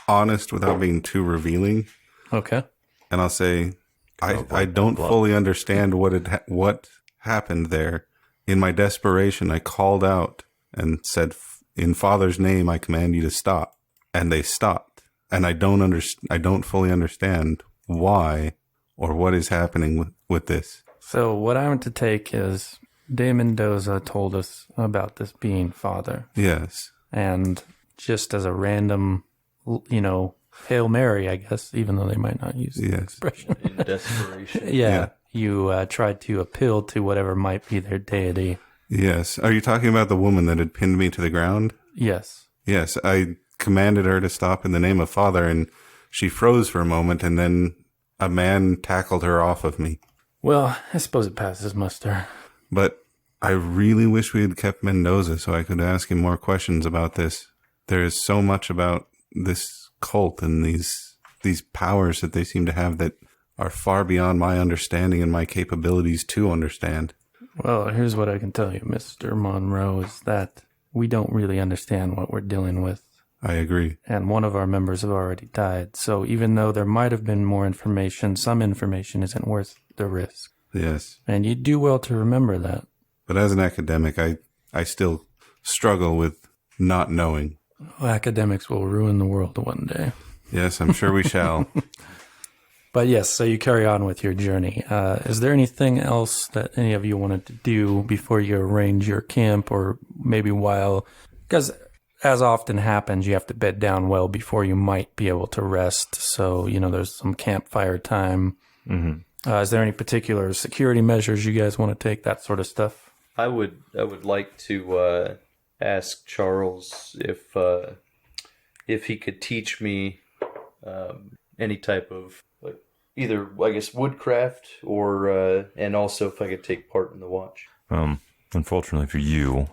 honest without being too revealing. Okay. And I'll say, I don't fully understand what happened there. In my desperation, I called out and said, in Father's name, I command you to stop. And they stopped. And I don't fully understand why or what is happening with this. So what I want to take is De Mendoza told us about this being Father. Yes. And just as a random, Hail Mary, I guess, even though they might not use the Yes. expression. In desperation. Yeah. You tried to appeal to whatever might be their deity. Yes. Are you talking about the woman that had pinned me to the ground? Yes. Yes. I commanded her to stop in the name of Father, and she froze for a moment, and then a man tackled her off of me. Well, I suppose it passes muster. But I really wish we had kept Mendoza so I could ask him more questions about this. There is so much about this cult and these powers that they seem to have that are far beyond my understanding and my capabilities to understand. Well, here's what I can tell you, Mr. Monroe, is that we don't really understand what we're dealing with. I agree. And one of our members have already died. So even though there might have been more information, some information isn't worth the risk. Yes. And you do well to remember that. But as an academic, I still struggle with not knowing. Academics will ruin the world one day. Yes, I'm sure we shall. But yes, so you carry on with your journey. Is there anything else that any of you wanted to do before you arrange your camp, or maybe while... Because as often happens, you have to bed down well before you might be able to rest. So, there's some campfire time. Mm-hmm. Is there any particular security measures you guys want to take, that sort of stuff? I would like to ask Charles if he could teach me any type of either, I guess, woodcraft or and also if I could take part in the watch. Unfortunately for you,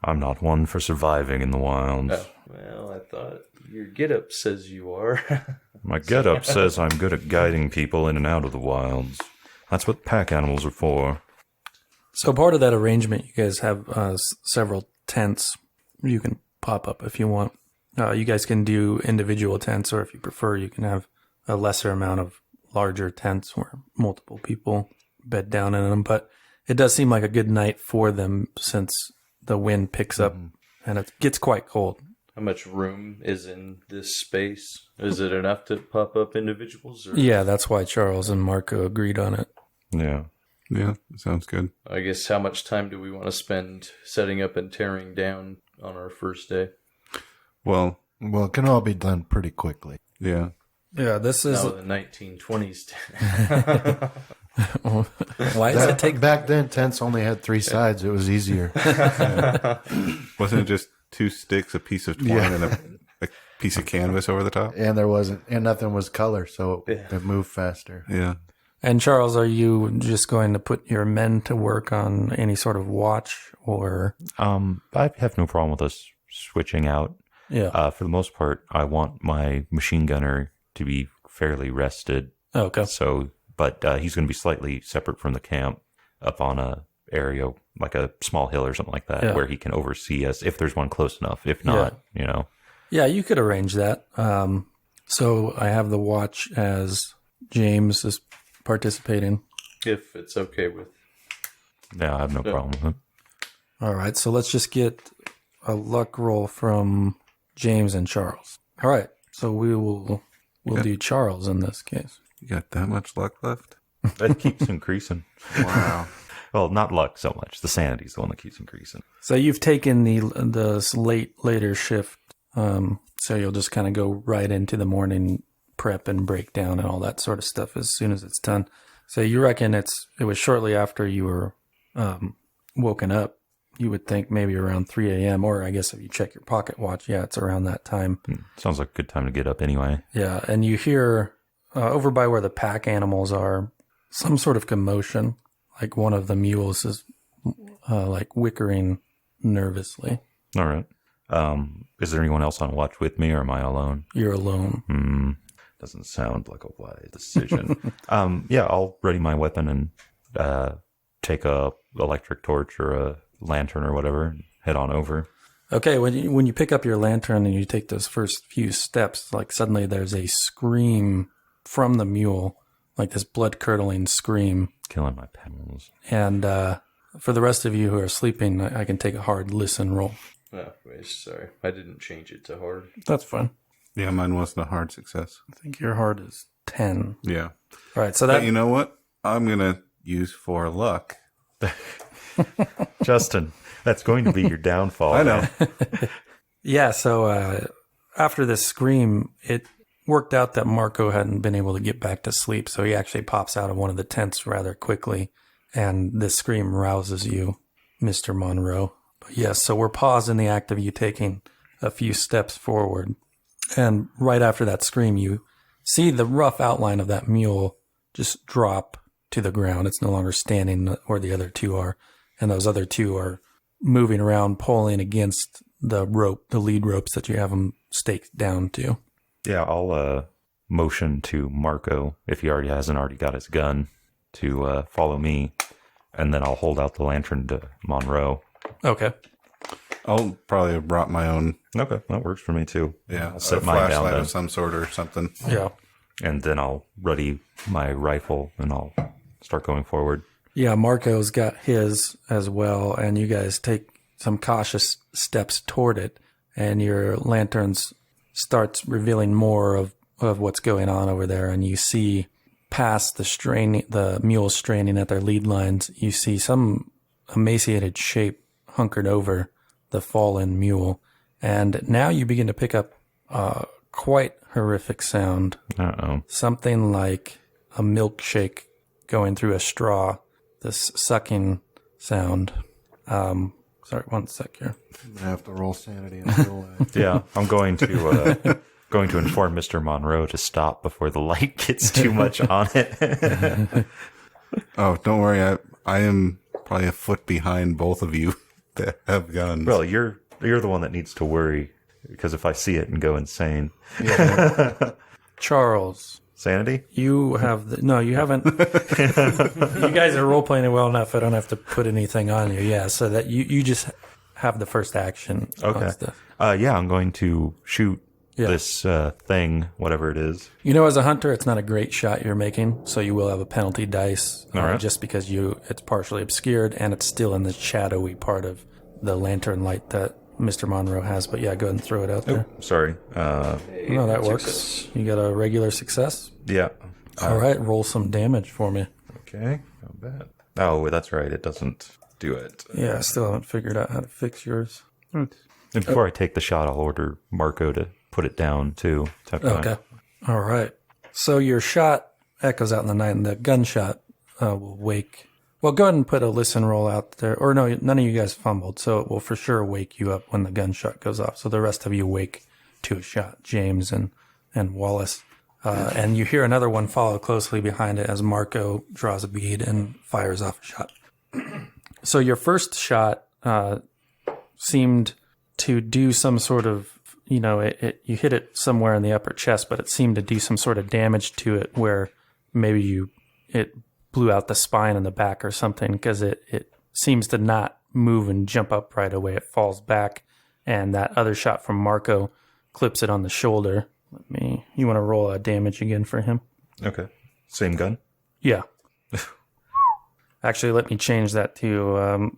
I'm not one for surviving in the wilds. Oh, well, I thought your get-up says you are. My get-up says I'm good at guiding people in and out of the wilds. That's what pack animals are for. So part of that arrangement, you guys have several tents you can pop up if you want. You guys can do individual tents, or if you prefer, you can have a lesser amount of larger tents where multiple people bed down in them. But it does seem like a good night for them since the wind picks up and it gets quite cold. How much room is in this space? Is it enough to pop up individuals? Or? Yeah, that's why Charles and Marco agreed on it. Yeah. Yeah, sounds good. I guess how much time do we want to spend setting up and tearing down on our first day? Well, Well, it can all be done pretty quickly. yeah. Yeah, this is... Now the 1920s. Why does it take... Back then, tents only had 3 sides. It was easier. Wasn't it just 2 sticks, a piece of twine, and a piece of canvas over the top? And nothing was color, so it moved faster. Yeah. And Charles, are you just going to put your men to work on any sort of watch, or... I have no problem with us switching out. Yeah. For the most part, I want my machine gunner to be fairly rested. Okay. So but he's going to be slightly separate from the camp up on a area, like a small hill or something like that, where he can oversee us if there's one close enough. If not, Yeah, you could arrange that. So I have the watch as James is participating. If it's okay with. Yeah, I have no problem with it. All right, so let's just get a luck roll from James and Charles. All right, so we'll do Charles in this case. You got that much luck left? That keeps increasing. Wow. Well, not luck so much. The sanity's the one that keeps increasing. So you've taken the later shift, so you'll just kind of go right into the morning prep and breakdown and all that sort of stuff as soon as it's done. So you reckon it was shortly after you were woken up. You would think maybe around 3 a.m. or I guess if you check your pocket watch, it's around that time. Sounds like a good time to get up anyway. Yeah, and you hear over by where the pack animals are some sort of commotion, like one of the mules is like whickering nervously. All right. Is there anyone else on watch with me, or am I alone? You're alone. Doesn't sound like a wise decision. I'll ready my weapon and take a electric torch or a lantern or whatever and head on over. Okay, when you pick up your lantern and you take those first few steps, like suddenly there's a scream from the mule, like this blood-curdling scream. Killing my pals. And for the rest of you who are sleeping, I can take a hard listen roll. Oh, wait, sorry. I didn't change it to hard. That's fine. Yeah, mine wasn't a hard success. I think your hard is 10. Yeah. All right, so that... But you know what? I'm going to use 4 luck. Justin, that's going to be your downfall. I know. Yeah, so after this scream, it worked out that Marco hadn't been able to get back to sleep, so he actually pops out of one of the tents rather quickly, and this scream rouses you, Mr. Monroe. But yes, so we're paused in the act of you taking a few steps forward, and right after that scream, you see the rough outline of that mule just drop to the ground. It's no longer standing where the other two are, and those other two are moving around, pulling against the lead ropes that you have them staked down to. Yeah, I'll motion to Marco, if he hasn't already got his gun, to follow me, and then I'll hold out the lantern to Monroe. Okay. I'll probably have brought my own. Okay, that works for me too. Yeah, I'll set a mine down flashlight then. of some sort or something. Yeah. And then I'll ready my rifle and I'll start going forward. Yeah, Marco's got his as well, and you guys take some cautious steps toward it, and your lanterns starts revealing more of what's going on over there, and you see past the mules straining at their lead lines, you see some emaciated shape hunkered over the fallen mule, and now you begin to pick up quite horrific sound. Uh-oh. Something like a milkshake going through a straw. This sucking sound. Sorry, one sec here. I'm going to have to roll sanity in real life. Yeah, I'm going to inform Mr. Monroe to stop before the light gets too much on it. Oh, don't worry. I am probably a foot behind both of you that have guns. Well, you're the one that needs to worry, because if I see it and go insane. Charles. Sanity? You have no, you haven't. You guys are role playing it well enough. I don't have to put anything on you. Yeah, so that you just have the first action. Okay. I'm going to shoot this thing, whatever it is. You know, as a hunter, it's not a great shot you're making, so you will have a penalty dice All right. just because it's partially obscured and it's still in the shadowy part of the lantern light that Mr. Monroe has. But yeah, go ahead and throw it out there. Sorry. No, that works. You got a regular success. Yeah. All right, roll some damage for me. Okay. Not bad. Oh, that's right. It doesn't do it. Yeah, I still haven't figured out how to fix yours. And before I take the shot, I'll order Marco to put it down too. Okay. All right. So your shot echoes out in the night, and the gunshot will wake. Well, go ahead and put a listen roll out there. Or no, none of you guys fumbled, so it will for sure wake you up when the gunshot goes off. So the rest of you wake to a shot, James and Wallace. And you hear another one follow closely behind it as Marco draws a bead and fires off a shot. So your first shot seemed to do some sort of, you hit it somewhere in the upper chest, but it seemed to do some sort of damage to it where maybe you it blew out the spine in the back or something, because it seems to not move and jump up right away. It falls back, and that other shot from Marco clips it on the shoulder. You want to roll a damage again for him? Okay. Same gun? Yeah. Actually, let me change that to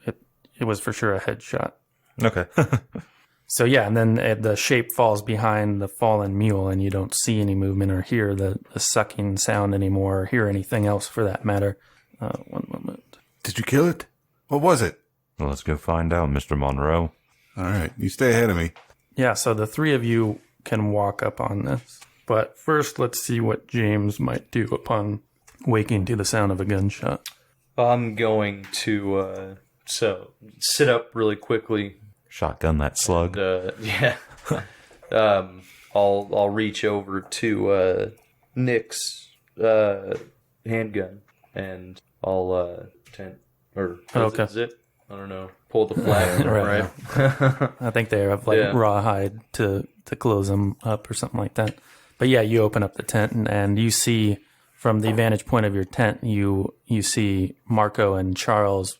it was for sure a headshot. Okay. So yeah, and then the shape falls behind the fallen mule, and you don't see any movement or hear the sucking sound anymore, or hear anything else for that matter. One moment. Did you kill it? What was it? Well, let's go find out, Mr. Monroe. All right, you stay ahead of me. Yeah, so the three of you can walk up on this. But first, let's see what James might do upon waking to the sound of a gunshot. I'm going to sit up really quickly. Shotgun that slug. Yeah. I'll reach over to Nick's handgun, and I'll Okay. zip. I don't know. Pull the flag, right? I think they have rawhide to close them up or something like that. But yeah, you open up the tent and you see from the vantage point of your tent, you see Marco and Charles,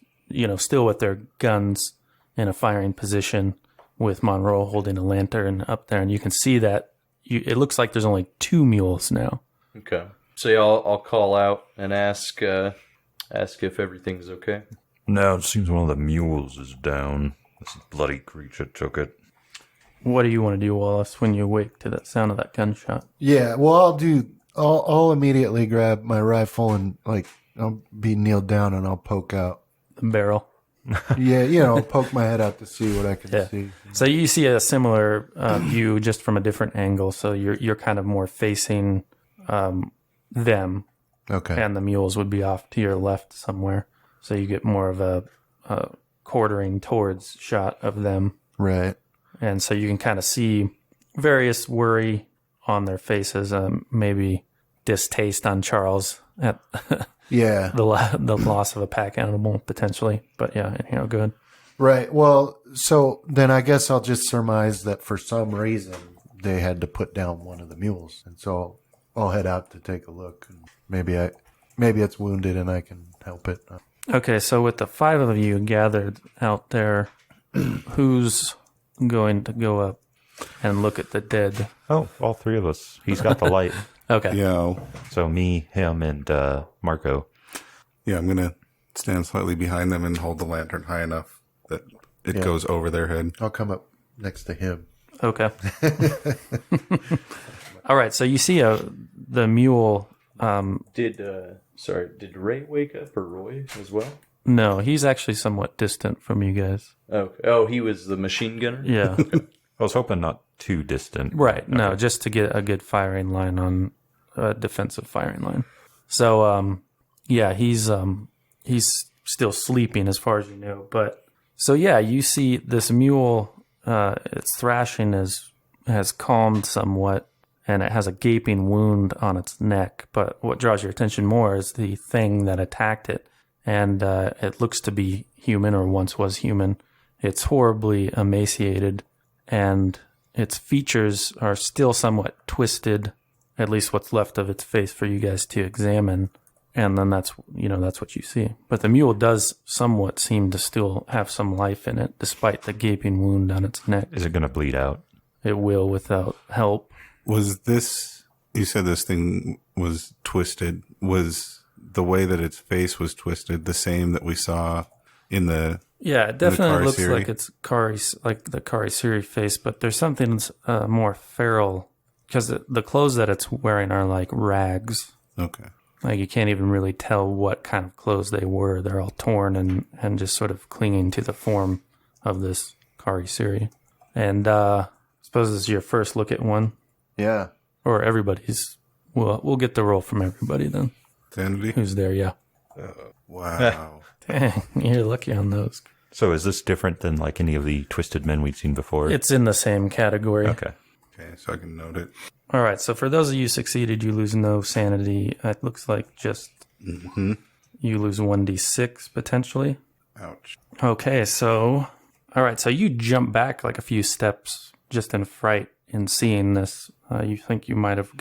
still with their guns in a firing position, with Monroe holding a lantern up there, and you can see that it looks like there's only two mules now. Okay. So yeah, I'll call out and ask if everything's okay. No, it seems one of the mules is down. This bloody creature took it. What do you want to do, Wallace, when you awake to the sound of that gunshot? Yeah, well, I'll immediately grab my rifle and I'll be kneeled down and I'll poke out. The barrel. Yeah, poke my head out to see what I can see. So you see a similar view, just from a different angle. So you're kind of more facing them. Okay. And the mules would be off to your left somewhere. So you get more of a quartering towards shot of them. Right. And so you can kind of see various worry on their faces, maybe distaste on Charles at the loss of a pack animal, potentially. But yeah, anyhow, good. Right. Well, so then I guess I'll just surmise that for some reason they had to put down one of the mules. And so I'll head out to take a look. And maybe it's wounded and I can help it. Okay, so with the five of you gathered out there, who's going to go up and look at the dead? Oh, all three of us. He's got the light. Okay. Yeah. So me, him, and Marco. Yeah, I'm going to stand slightly behind them and hold the lantern high enough that it goes over their head. I'll come up next to him. Okay. All right, so you see the mule. Did Ray wake up, or Roy as well? No, he's actually somewhat distant from you guys. Okay. Oh, he was the machine gunner? Yeah. I was hoping not too distant. Right. Okay. No, just to get a good firing line on a defensive firing line. So, yeah, he's still sleeping as far as you know. But so yeah, you see this mule. Its thrashing has calmed somewhat, and it has a gaping wound on its neck. But what draws your attention more is the thing that attacked it. And it looks to be human, or once was human. It's horribly emaciated, and its features are still somewhat twisted, at least what's left of its face for you guys to examine. And then that's what you see. But the mule does somewhat seem to still have some life in it, despite the gaping wound on its neck. Is it going to bleed out? It will without help. Was this, you said this thing was twisted, was the way that its face was twisted the same that we saw in the Yeah, it definitely looks Kari-Siri? like it's like the Kari-Siri face, but there's something more feral, because the clothes that it's wearing are like rags. Okay. Like you can't even really tell what kind of clothes they were. They're all torn and just sort of clinging to the form of this Kari-Siri. And I suppose this is your first look at one. Yeah. Or everybody's. We'll get the roll from everybody then. Sanity? Who's there, yeah. Wow. Dang, you're lucky on those. So is this different than like any of the twisted men we've seen before? It's in the same category. Okay. Okay, so I can note it. All right, so for those of you succeeded, you lose no sanity. It looks like just you lose 1d6 potentially. Ouch. Okay, so all right, so you jump back like a few steps just in fright in seeing this. You think you might have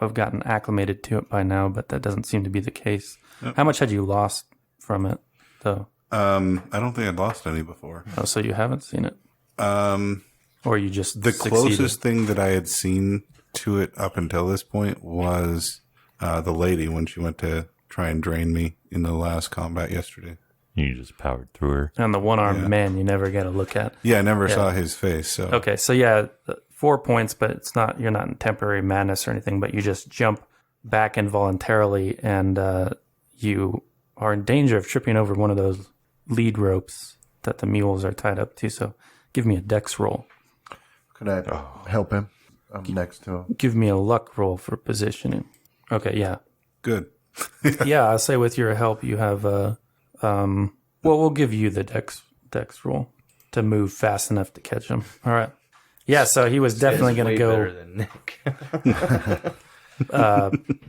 have gotten acclimated to it by now, but that doesn't seem to be the case. Yep. How much had you lost from it, though? I don't think I'd lost any before. Oh, so you haven't seen it? Or you just the succeeded? Closest thing that I had seen to it up until this point was the lady when she went to try and drain me in the last combat yesterday. You just powered through her. And the one-armed man you never get a look at. Yeah, I never saw his face. So okay, so yeah, 4 points, but it's not. You're not in temporary madness or anything. But you just jump back involuntarily, and you are in danger of tripping over one of those lead ropes that the mules are tied up to. So, give me a dex roll. Could I help him? I'm next to him. Give me a luck roll for positioning. Okay, yeah, good. Yeah, I'll say with your help, you have well, we'll give you the dex roll to move fast enough to catch him. All right. Yeah, so he was definitely going to go better than Nick.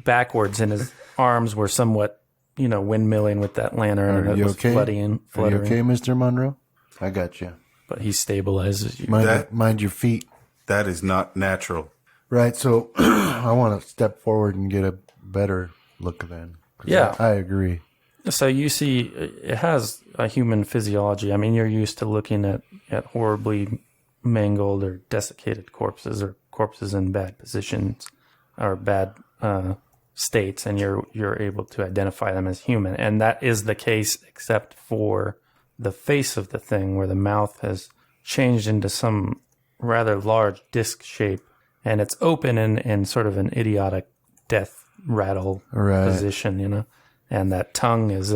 backwards, and his arms were somewhat, windmilling with that lantern, and it was okay? fluttering. Are you okay, Mr. Monroe? I got you. But he stabilizes you. Mind your feet. That is not natural. Right, so I want to step forward and get a better look then. Yeah. I agree. So you see, it has a human physiology. I mean, you're used to looking at horribly mangled or desiccated corpses, or corpses in bad positions or bad states, and you're able to identify them as human. And that is the case except for the face of the thing, where the mouth has changed into some rather large disc shape, and it's open in sort of an idiotic death rattle position, and that tongue is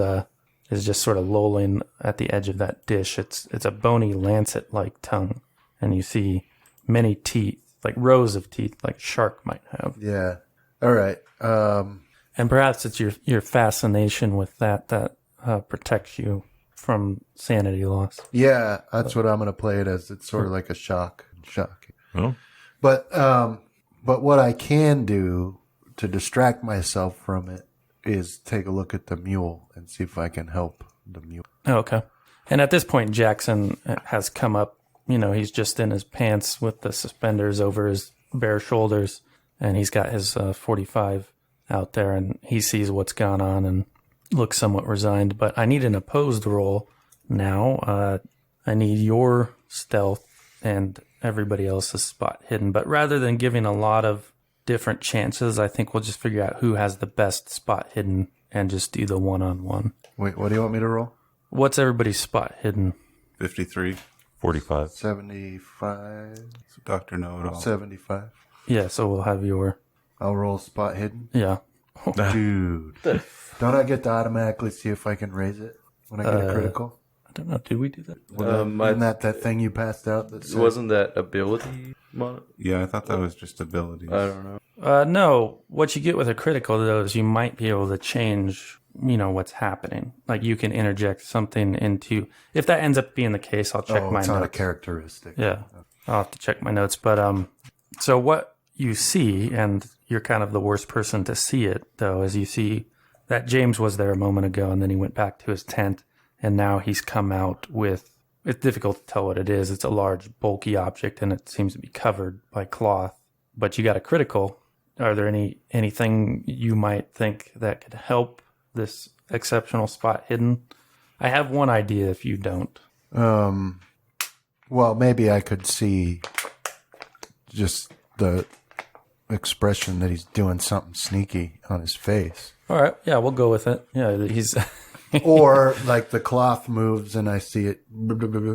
just sort of lolling at the edge of that dish. It's a bony lancet-like tongue, and you see many teeth, like rows of teeth, like a shark might have. Yeah. All right. And perhaps it's your fascination with that protects you from sanity loss. Yeah, that's what I'm going to play it as. It's sort of like a shock. Oh. But what I can do to distract myself from it is take a look at the mule and see if I can help the mule. Okay. And at this point, Jackson has come up. He's just in his pants with the suspenders over his bare shoulders, and he's got his 45 out there, and he sees what's gone on and looks somewhat resigned. But I need an opposed roll now. I need your stealth and everybody else's spot hidden. But rather than giving a lot of different chances, I think we'll just figure out who has the best spot hidden and just do the one-on-one. Wait, what do you want me to roll? What's everybody's spot hidden? 53. 45. 75. So Dr. Know-It-All. 75. Yeah, so we'll have your... I'll roll spot hidden. Yeah. Dude. Don't I get to automatically see if I can raise it when I get a critical? I don't know. Did we do that? Isn't that thing you passed out? That Wasn't that ability? Yeah, I thought that was just abilities. I don't know. No. What you get with a critical, though, is you might be able to change, what's happening. Like you can interject something into... If that ends up being the case, I'll check my notes. It's not a characteristic. Yeah. I'll have to check my notes. But so what you see, and you're kind of the worst person to see it, though, is you see that James was there a moment ago, and then he went back to his tent, and now he's come out with... It's difficult to tell what it is. It's a large, bulky object, and it seems to be covered by cloth. But you got a critical. Are there anything you might think that could help this exceptional spot hidden? I have one idea if you don't. Well, maybe I could see just the expression that he's doing something sneaky on his face. All right. Yeah, we'll go with it. Yeah, he's... Or like the cloth moves and I see it.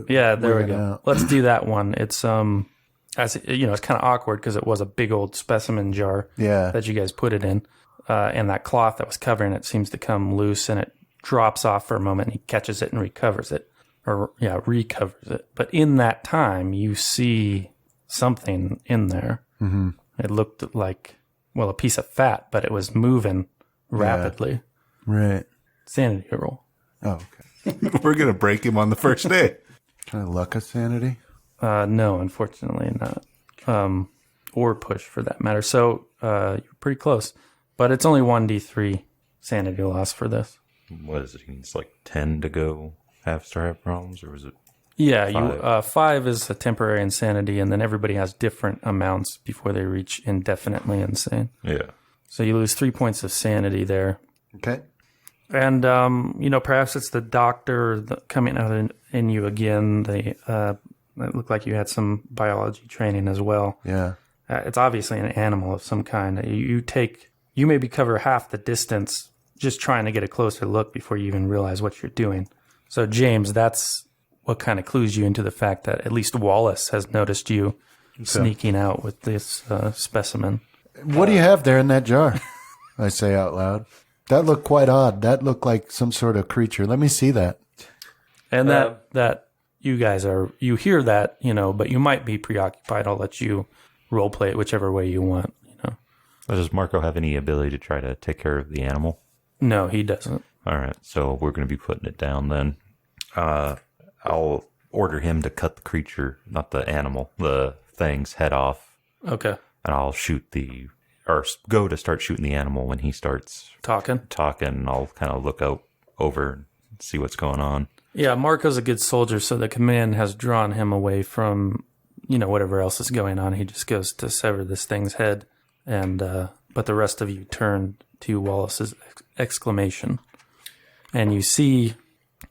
Yeah, there we go. Out. Let's do that one. It's it's kind of awkward because it was a big old specimen jar that you guys put it in, and that cloth that was covering it seems to come loose and it drops off for a moment. And he catches it and recovers it, recovers it. But in that time, you see something in there. Mm-hmm. It looked like a piece of fat, but it was moving rapidly. Right. Sanity roll. Oh, okay. We're going to break him on the first day. Can I luck a sanity? No, unfortunately not. Or push for that matter. So you're pretty close. But it's only 1d3 sanity loss for this. What is it? It's like 10 to go half-star have problems, or was it? Yeah, 5 is a temporary insanity, and then everybody has different amounts before they reach indefinitely insane. Yeah. So you lose 3 points of sanity there. Okay. And, perhaps it's the doctor coming out in you again. It looked like you had some biology training as well. Yeah. It's obviously an animal of some kind. You maybe cover half the distance just trying to get a closer look before you even realize what you're doing. So, James, that's what kind of clues you into the fact that at least Wallace has noticed you sneaking out with this specimen. What do you have there in that jar? I say out loud. That looked quite odd. That looked like some sort of creature. Let me see that. And that you guys you hear that, but you might be preoccupied. I'll let you role play it whichever way you want, Does Marco have any ability to try to take care of the animal? No, he doesn't. All right, so we're going to be putting it down then. I'll order him to cut the creature, not the animal, the thing's head off. Okay. And I'll go to start shooting the animal when he starts Talking. And I'll kind of look over and see what's going on. Yeah, Marco's a good soldier, so the command has drawn him away from, whatever else is going on. He just goes to sever this thing's head, and but the rest of you turn to Wallace's exclamation. And you see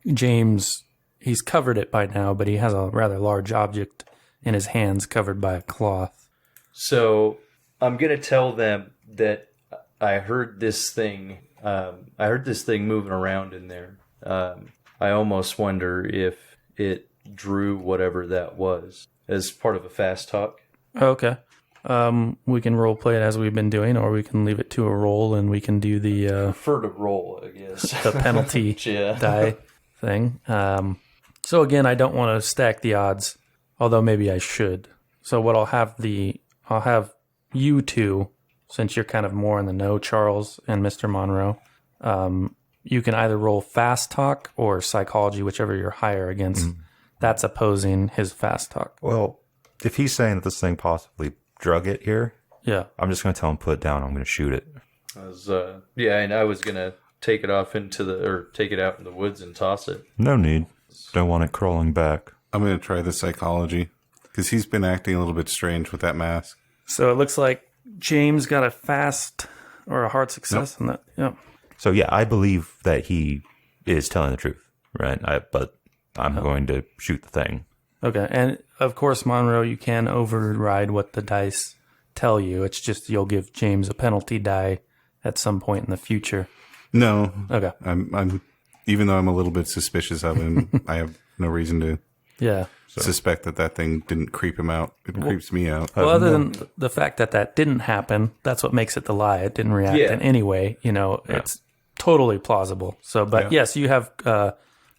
James, he's covered it by now, but he has a rather large object in his hands covered by a cloth. So I'm going to tell them that I heard this thing. Moving around in there. I almost wonder if it drew whatever that was as part of a fast talk. Okay. We can role play it as we've been doing, or we can leave it to a roll and we can do the Prefer to roll, I guess. the penalty Yeah. die thing. So again, I don't want to stack the odds, although maybe I should. So what I'll have you two, since you're kind of more in the know, Charles and Mr. Monroe. You can either roll fast talk or psychology, whichever you're higher against. That's opposing his fast talk. Well, if he's saying that this thing possibly drug it here, Yeah. I'm just going to tell him put it down. I'm going to shoot it. And I was gonna take it off take it out in the woods and toss it. No need. Don't want it crawling back. I'm going to try the psychology because he's been acting a little bit strange with that mask. So it looks like James got a fast or a hard success in that. Yeah. So yeah, I believe that he is telling the truth, right? But I'm going to shoot the thing. Okay. And of course, Monroe, you can override what the dice tell you. It's just you'll give James a penalty die at some point in the future. No. Okay. I'm even though I'm a little bit suspicious of him, I have no reason to Yeah. suspect that thing didn't creep him out. It creeps me out. Well, other than the fact that didn't happen, that's what makes it the lie. It didn't react in any way. It's totally plausible. So, but yes, you have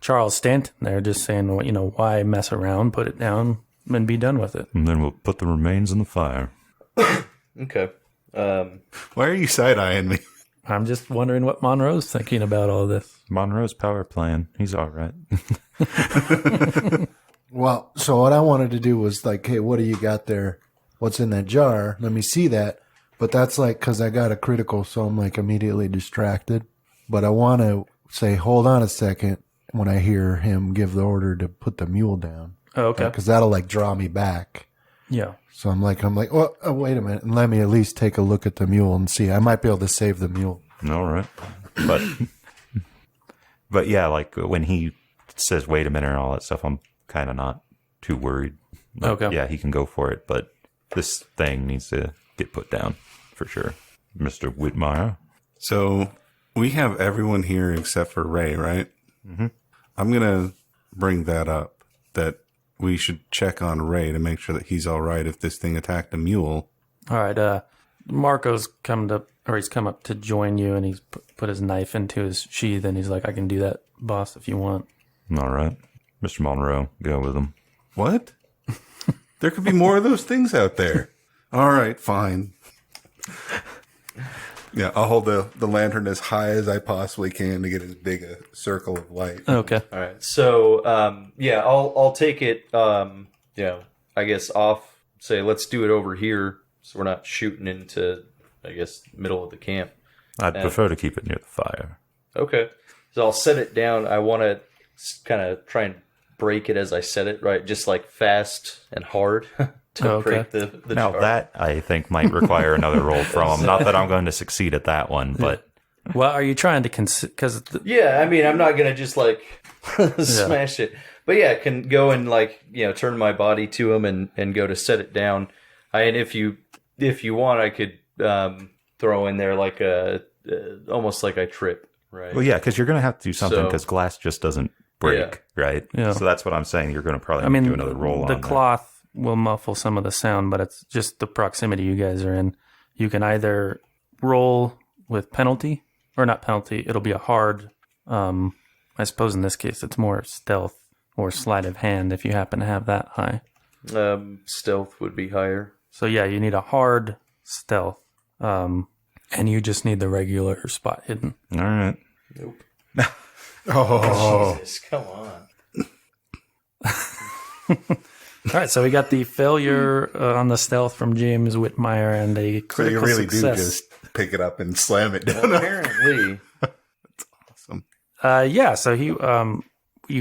Charles Stanton there just saying, why mess around, put it down and be done with it. And then we'll put the remains in the fire. Okay. Why are you side-eyeing me? I'm just wondering what Monroe's thinking about all this. Monroe's power plan. He's all right. Well, so what I wanted to do was like, hey, what do you got there? What's in that jar? Let me see that. But that's like, because I got a critical, so I'm like immediately distracted. But I want to say, hold on a second when I hear him give the order to put the mule down. Oh, okay. Because that'll like draw me back. Yeah. So I'm like, well, wait a minute. And let me at least take a look at the mule and see. I might be able to save the mule. All right. But yeah, like when he says, wait a minute and all that stuff, I'm kind of not too worried. Like, Okay. Yeah, he can go for it, but this thing needs to get put down for sure. Mr. Whitmire. So we have everyone here except for Ray, right? Mm-hmm. I'm going to bring that up, that we should check on Ray to make sure that he's all right if this thing attacked a mule. All right. Marco's he's come up to join you, and he's put his knife into his sheath, and he's like, I can do that, boss, if you want. All right. Mr. Monroe, go with him. What? There could be more of those things out there. All right, fine. Yeah, I'll hold the lantern as high as I possibly can to get as big a circle of light. Okay. All right. So, I'll take it, I guess off, say, let's do it over here so we're not shooting into, I guess, middle of the camp. I'd prefer to keep it near the fire. Okay. So I'll set it down. I want to kind of try and break it as I said it, right? Just like fast and hard to break the Now jar. that I think might require another roll from him. Not that I'm going to succeed at that one, but Well, are you trying to because Yeah, I mean, I'm not gonna just like smash it, but yeah, can go and like turn my body to him and go to set it down. And if you want, I could throw in there like almost like I trip, right? well, yeah, because you're going to have to do something So- because glass just doesn't break, right? Yeah. So that's what I'm saying. You're going to probably I mean, do another roll the on cloth will muffle some of the sound, but it's just the proximity you guys are in. You can either roll with penalty or not penalty. It'll be a hard. I suppose in this case it's more stealth or sleight of hand if you happen to have that high. Stealth would be higher. So yeah, you need a hard stealth, and you just need the regular spot hidden. that. All right. Nope. Oh, Jesus, come on. All right, so we got the failure on the stealth from James Whitmire and a so you critical really do success. just pick it up and slam it down. Apparently, Awesome. Yeah, so you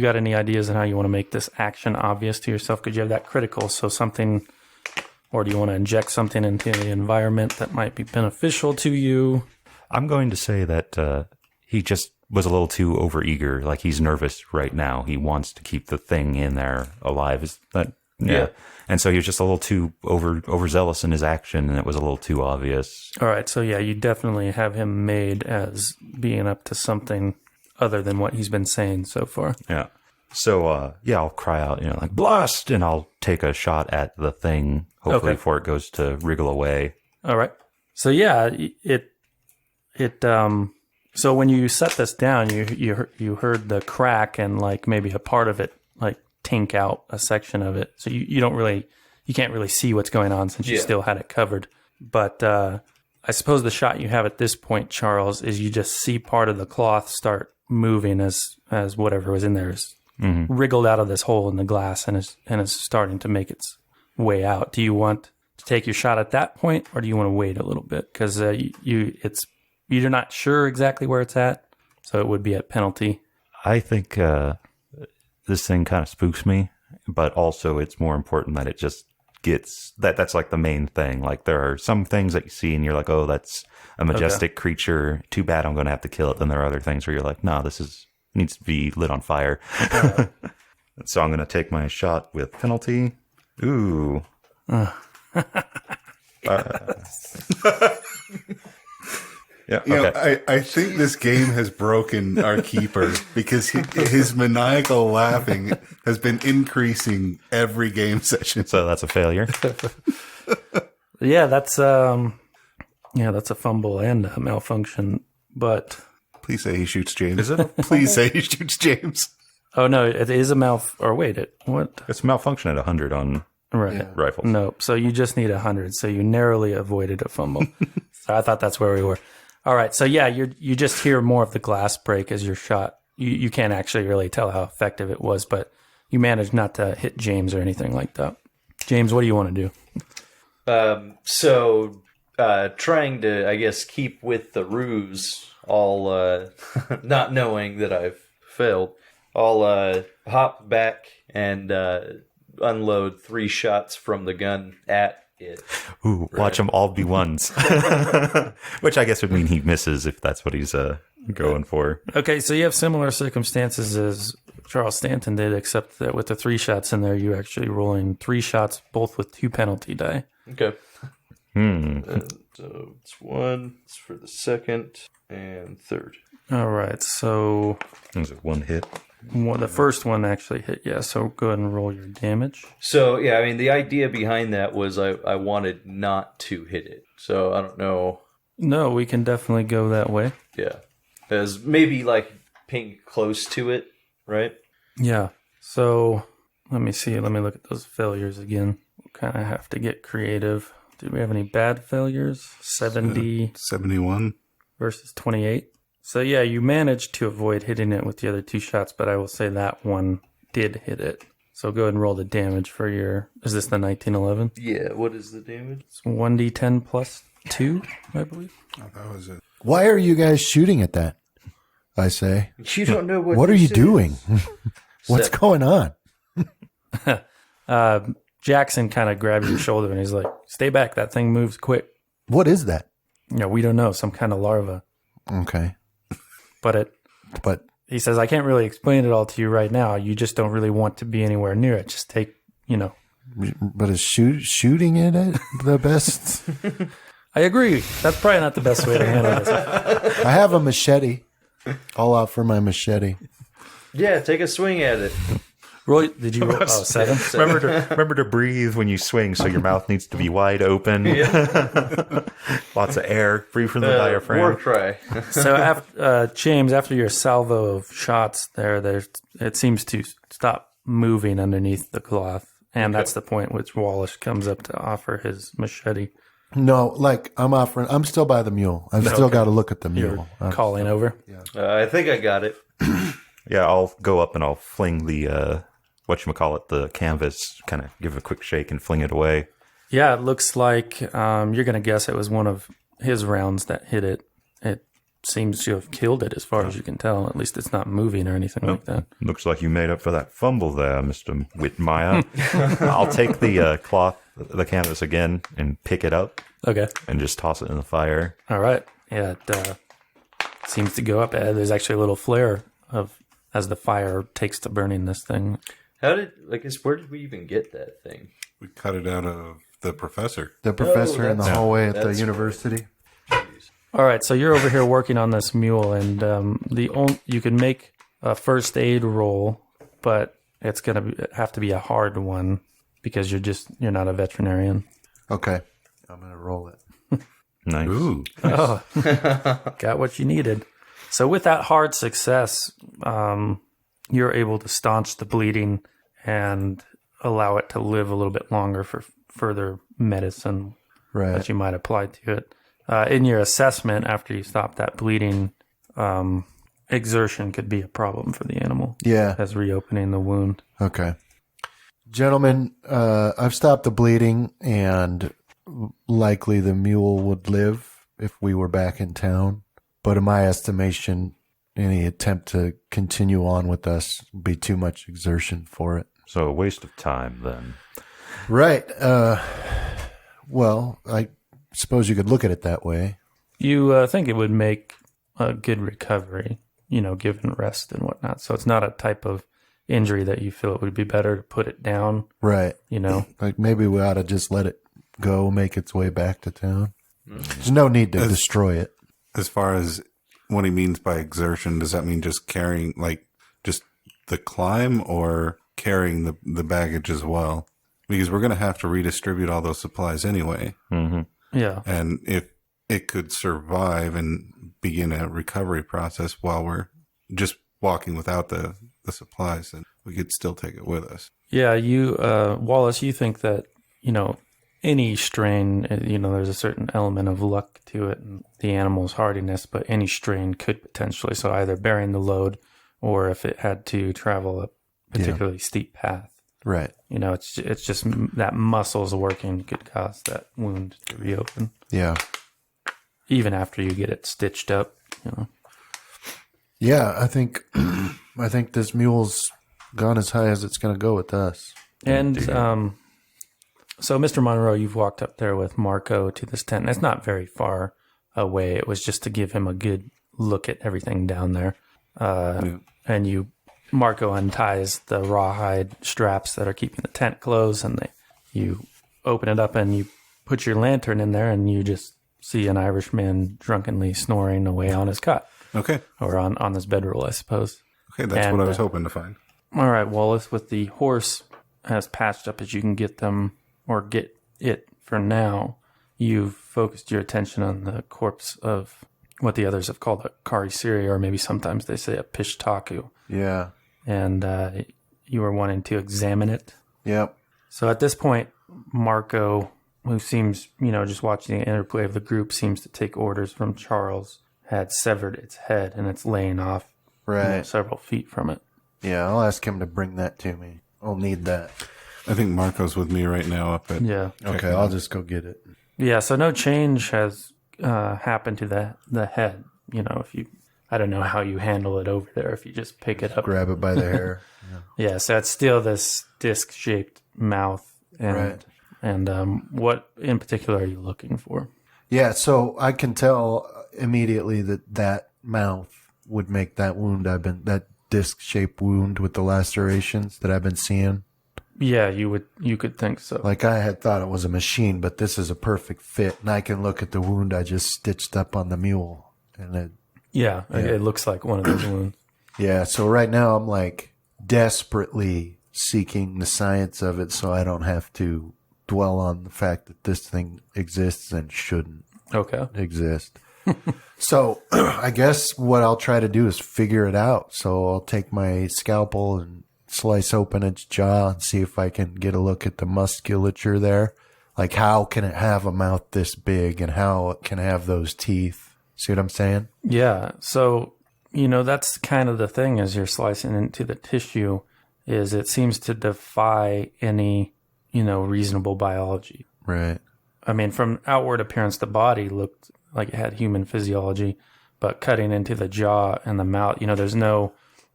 got any ideas on how you want to make this action obvious to yourself? Because you have that critical, so something, or do you want to inject something into the environment that might be beneficial to you? I'm going to say that he just was a little too overeager. Like he's nervous right now. He wants to keep the thing in there alive. Is that Yeah. And so he was just a little too overzealous in his action, and it was a little too obvious. All right, so yeah, you definitely have him made as being up to something other than what he's been saying so far. Yeah. So yeah, I'll cry out, like blast, and I'll take a shot at the thing. Hopefully, Okay. before it goes to wriggle away. All right. So yeah, so when you set this down, you heard the crack and like maybe a part of it like tink out a section of it. So you can't really see what's going on since you Yeah. still had it covered. But I suppose the shot you have at this point, Charles, is you just see part of the cloth start moving as whatever was in there is wriggled out of this hole in the glass and is starting to make its way out. Do you want to take your shot at that point, or do you want to wait a little bit? Because you're not sure exactly where it's at, so it would be at penalty. I think this thing kind of spooks me, but also it's more important that it just gets that's like the main thing. Like there are some things that you see and you're like, oh, that's a majestic creature. Too bad I'm going to have to kill it. Then there are other things where you're like, no, this needs to be lit on fire. So I'm going to take my shot with penalty. Ooh. Yeah. You know, Okay. I think this game has broken our keeper because his maniacal laughing has been increasing every game session. So that's a failure. Yeah, that's a fumble and a malfunction. But Please say he shoots James. Is it a Please say he shoots James. oh no, it is a or wait, what? It's malfunction at 100 on Right. rifles. Nope. So you just need 100. So you narrowly avoided a fumble. So I thought that's where we were. All right. So yeah, you just hear more of the glass break as your shot. You can't actually really tell how effective it was, but you managed not to hit James or anything like that. James, what do you want to do? So trying to, I guess, keep with the ruse, all not knowing that I've failed, I'll hop back and unload 3 shots from the gun at it. Ooh, watch them all be ones. Which I guess would mean he misses if that's what he's going for. Okay. So you have similar circumstances as Charles Stanton did, except that with the 3 shots in there, you actually rolling 3 shots, both with 2 penalty die. Okay. So it's 1. It's for the second and third. All right. So Is it 1 hit? the first one actually hit. Yeah. So go ahead and roll your damage. So yeah, I mean, the idea behind that was I wanted not to hit it. So I don't know. No, we can definitely go that way. Yeah, as maybe like ping close to it, right? Yeah. So let me see. Let me look at those failures again. We kind of have to get creative. Did we have any bad failures? 70 71. versus 28. So yeah, you managed to avoid hitting it with the other 2 shots, but I will say that one did hit it. So go ahead and roll the damage for your... Is this the 1911? Yeah. What is the damage? It's 1d10 plus 2, I believe. Oh, that was it. Why are you guys shooting at that? I say. You don't know What are you doing? What's Seven. going on? Jackson kind of grabs your shoulder and he's like, "Stay back. That thing moves quick." What is that? We don't know. Some kind of larva. Okay. But he says, "I can't really explain it all to you right now. You just don't really want to be anywhere near it. Just take, But is shooting it the best? I agree. That's probably not the best way to handle this. I have a machete. I'll offer my machete. Yeah, take a swing at it. Roy, did you roll? Oh, 7? Remember to breathe when you swing, so your mouth needs to be wide open. Lots of air, free from the diaphragm. War cry. So, James, after your salvo of shots it seems to stop moving underneath the cloth. And that's the point which Wallace comes up to offer his machete. No, I'm still by the mule. I've still got to look at the mule. You're calling over. I think I got it. Yeah, I'll go up and I'll fling the, the canvas, kind of give it a quick shake and fling it away. Yeah, it looks like you're going to guess it was one of his rounds that hit it. It seems to have killed it as far as you can tell. At least it's not moving or anything like that. Looks like you made up for that fumble there, Mr. Whitmire. I'll take the the canvas again and pick it up. Okay. And just toss it in the fire. All right. Yeah, it seems to go up. There's actually a little flare as the fire takes to burning this thing. Where did we even get that thing? We cut it out of the professor. The professor in the hallway at the university. All right, so you're over here working on this mule, and you can make a first aid roll, but it's gonna have to be a hard one because you're not a veterinarian. Okay, I'm gonna roll it. Nice. Ooh. Oh, got what you needed. So with that hard success, you're able to staunch the bleeding and allow it to live a little bit longer for further medicine that you might apply to it. In your assessment, after you stop that bleeding, exertion could be a problem for the animal. Yeah. As reopening the wound. Okay. Gentlemen, I've stopped the bleeding, and likely the mule would live if we were back in town. But in my estimation, any attempt to continue on with us would be too much exertion for it. So a waste of time, then. Right. Well, I suppose you could look at it that way. You think it would make a good recovery, given rest and whatnot. So it's not a type of injury that you feel it would be better to put it down. Right. Like maybe we ought to just let it go, make its way back to town. There's no need to destroy it. As far as what he means by exertion, does that mean just carrying, just the climb, or carrying the baggage as well? Because we're going to have to redistribute all those supplies anyway. Mm-hmm. Yeah. And if it could survive and begin a recovery process while we're just walking without the supplies, then we could still take it with us. Yeah, you, Wallace, you think that, any strain, there's a certain element of luck to it and the animal's hardiness, but any strain could potentially, so either bearing the load or if it had to travel a particularly steep path. Right. It's just that muscles working could cause that wound to reopen. Yeah. Even after you get it stitched up, Yeah, I think this mule's gone as high as it's going to go with us. And so, Mr. Monroe, you've walked up there with Marco to this tent. It's not very far away. It was just to give him a good look at everything down there. And Marco unties the rawhide straps that are keeping the tent closed, and you open it up and you put your lantern in there, and you just see an Irishman drunkenly snoring away on his cot. Okay. Or on his bedroll, I suppose. Okay, that's what I was hoping to find. All right, Wallace, with the horse as patched up as you can get them, or get it for now, you've focused your attention on the corpse of what the others have called a karasiri, or maybe sometimes they say a pishtaku. Yeah. And you were wanting to examine it. Yep. So at this point, Marco, who seems, just watching the interplay of the group, seems to take orders from Charles, had severed its head, and it's laying off several feet from it. Yeah, I'll ask him to bring that to me. I'll need that. I think Marco's with me right now up at... Yeah. Okay, I'll just go get it. Yeah, so no change has happened to the head. I don't know how you handle it over there if you just pick it up. Grab it by the hair. Yeah, so it's still this disc-shaped mouth. And, Right. And what in particular are you looking for? Yeah, so I can tell immediately that mouth would make that wound that disc-shaped wound with the lacerations that I've been seeing. Yeah, you could think so. Like I had thought it was a machine, but this is a perfect fit, and I can look at the wound I just stitched up on the mule, and it looks like one of those wounds. yeah. So right now I'm like desperately seeking the science of it, so I don't have to dwell on the fact that this thing exists and shouldn't Okay. exist. So I guess what I'll try to do is figure it out. So I'll take my scalpel and slice open its jaw and see if I can get a look at the musculature there. Like how can it have a mouth this big and how it can have those teeth? See what I'm saying? Yeah. So, that's kind of the thing as you're slicing into the tissue is it seems to defy any, reasonable biology. Right. I mean, from outward appearance, the body looked like it had human physiology, but cutting into the jaw and the mouth,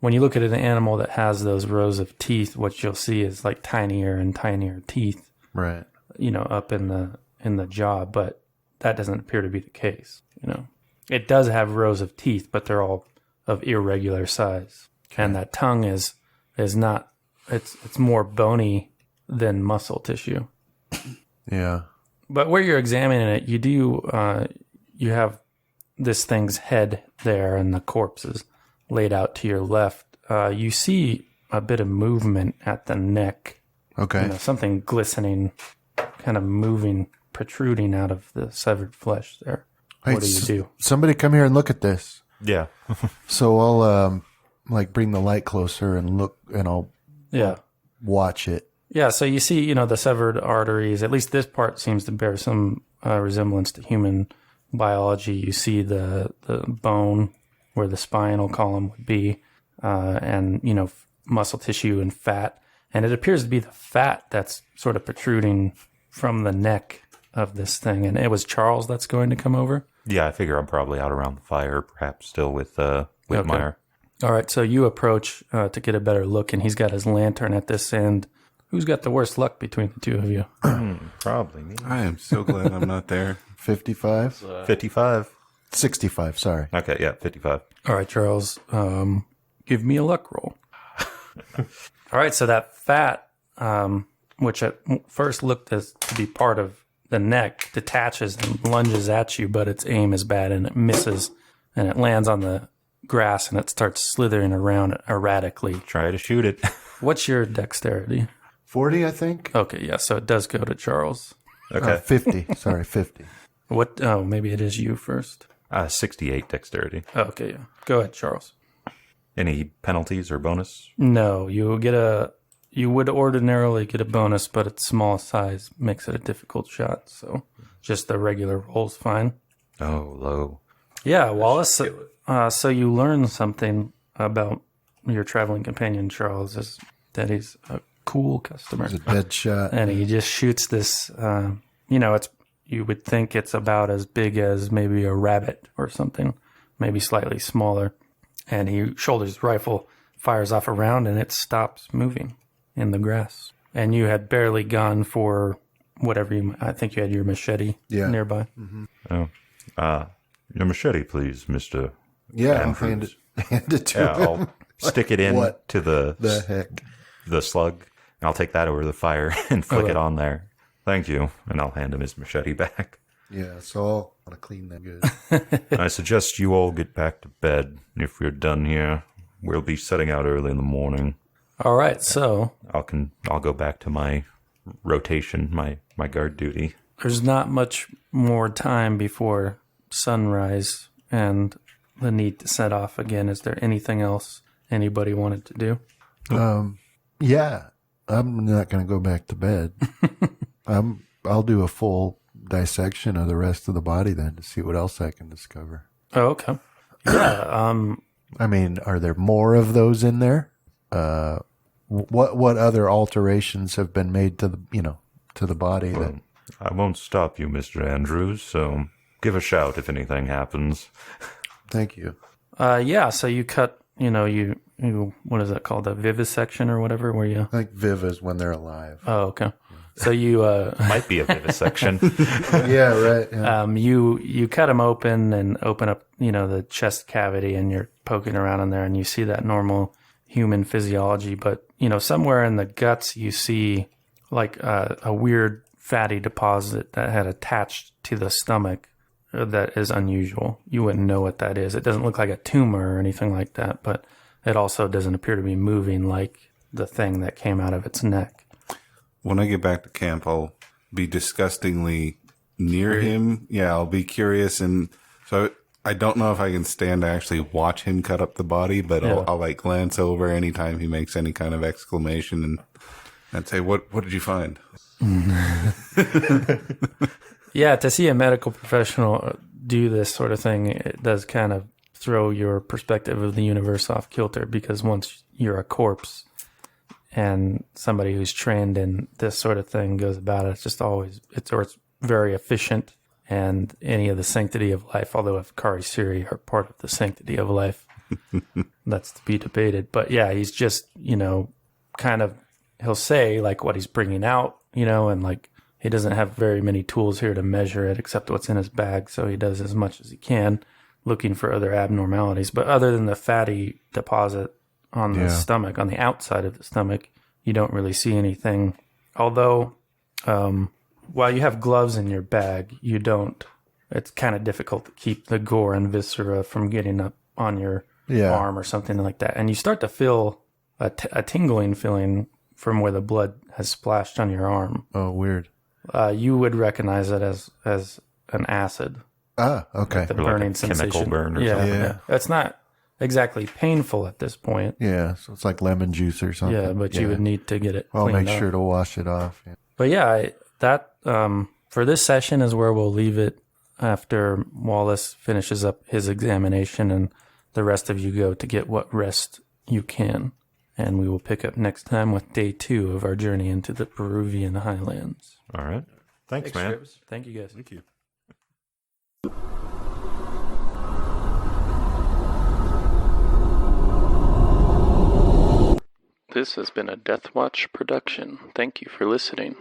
when you look at an animal that has those rows of teeth, what you'll see is like tinier and tinier teeth, Right. up in the jaw, but that doesn't appear to be the case. It does have rows of teeth, but they're all of irregular size. Okay. And that tongue is not, it's more bony than muscle tissue. Yeah. But where you're examining it, you have this thing's head there and the corpses laid out to your left. You see a bit of movement at the neck. Okay. Something glistening, kind of moving, protruding out of the severed flesh there. What do you do? Somebody come here and look at this. Yeah. So I'll bring the light closer and look, and I'll watch it. Yeah, so you see, the severed arteries. At least this part seems to bear some resemblance to human biology. You see the bone where the spinal column would be, and muscle tissue and fat. And it appears to be the fat that's sort of protruding from the neck of this thing. And it was Charles that's going to come over. Yeah, I figure I'm probably out around the fire, perhaps still with Whitmire. Okay. All right, so you approach to get a better look, and he's got his lantern at this end. Who's got the worst luck between the two of you? Probably me. I am so glad I'm not there. 55? 55. 65, sorry. Okay, yeah, 55. All right, Charles, give me a luck roll. All right, so that fat, which at first looked to be part of the neck, detaches and lunges at you, but its aim is bad and it misses, and it lands on the grass and it starts slithering around erratically. Try to shoot it. What's your dexterity? 40, I think. Okay, yeah, so it does go to Charles. Okay. 50. Sorry, 50. What? Oh, maybe it is you first. 68 dexterity. Okay, yeah. Go ahead, Charles. Any penalties or bonus? No, you would ordinarily get a bonus, but its small size makes it a difficult shot. So just the regular roll's fine. Oh, low. Yeah, Wallace. So you learn something about your traveling companion, Charles, is that he's a cool customer. It's a dead shot. And he just shoots this, you would think it's about as big as maybe a rabbit or something, maybe slightly smaller. And he shoulders his rifle, fires off a round, and it stops moving in the grass. And you had barely gone for whatever I think you had your machete nearby. Mm-hmm. Oh, your machete, please, Mr. Yeah, I'll Andrews. hand it to Yeah, him. I'll stick it in What to the heck? the slug. I'll take that over the fire and flick it on there. Thank you. And I'll hand him his machete back. Yeah, so I'll want to clean that good. I suggest you all get back to bed. If we're done here, we'll be setting out early in the morning. All right, so I'll go back to my rotation, my guard duty. there's not much more time before sunrise and the need to set off again. Is there anything else anybody wanted to do? Yeah, I'm not going to go back to bed. I'll do a full dissection of the rest of the body then to see what else I can discover. Oh, okay. Yeah. I mean, are there more of those in there? What other alterations have been made to the body? That I won't stop you, Mr. Andrews, so give a shout if anything happens. Thank you. Yeah, so you cut, you what is that called? A vivisection or whatever, where you... I think Viv is when they're alive. Oh, okay. So you... Might be a vivisection. Yeah, right. Yeah. you cut them open and open up, the chest cavity, and you're poking around in there, and you see that normal human physiology. But, somewhere in the guts, you see like a weird fatty deposit that had attached to the stomach that is unusual. You wouldn't know what that is. It doesn't look like a tumor or anything like that, but it also doesn't appear to be moving like the thing that came out of its neck. When I get back to camp, I'll be disgustingly near him. Yeah, I'll be curious. And so I don't know if I can stand to actually watch him cut up the body, but I'll like glance over anytime he makes any kind of exclamation and I'd say, what did you find? Yeah, to see a medical professional do this sort of thing, it does kind of throw your perspective of the universe off kilter, because once you're a corpse and somebody who's trained in this sort of thing goes about it, it's very efficient, and any of the sanctity of life, although if Kari Siri are part of the sanctity of life, that's to be debated. But yeah, he's just, kind of, he'll say like what he's bringing out, and like, he doesn't have very many tools here to measure it except what's in his bag, so he does as much as he can, looking for other abnormalities. But other than the fatty deposit on the stomach, on the outside of the stomach, you don't really see anything. Although, while you have gloves in your bag, it's kind of difficult to keep the gore and viscera from getting up on your arm or something like that. And you start to feel a tingling feeling from where the blood has splashed on your arm. Oh, weird. You would recognize it as an acid. Ah, okay. The Or burning like a sensation. chemical burn or yeah, something. Yeah. It's not exactly painful at this point. Yeah, so it's like lemon juice or something. Yeah, but you would need to get it I'll cleaned make up. sure to wash it off. Yeah. But yeah, for this session is where we'll leave it after Wallace finishes up his examination and the rest of you go to get what rest you can. And we will pick up next time with day 2 of our journey into the Peruvian highlands. All right. Thanks, man. Travis. Thank you, guys. Thank you. This has been a Death Watch production. Thank you for listening.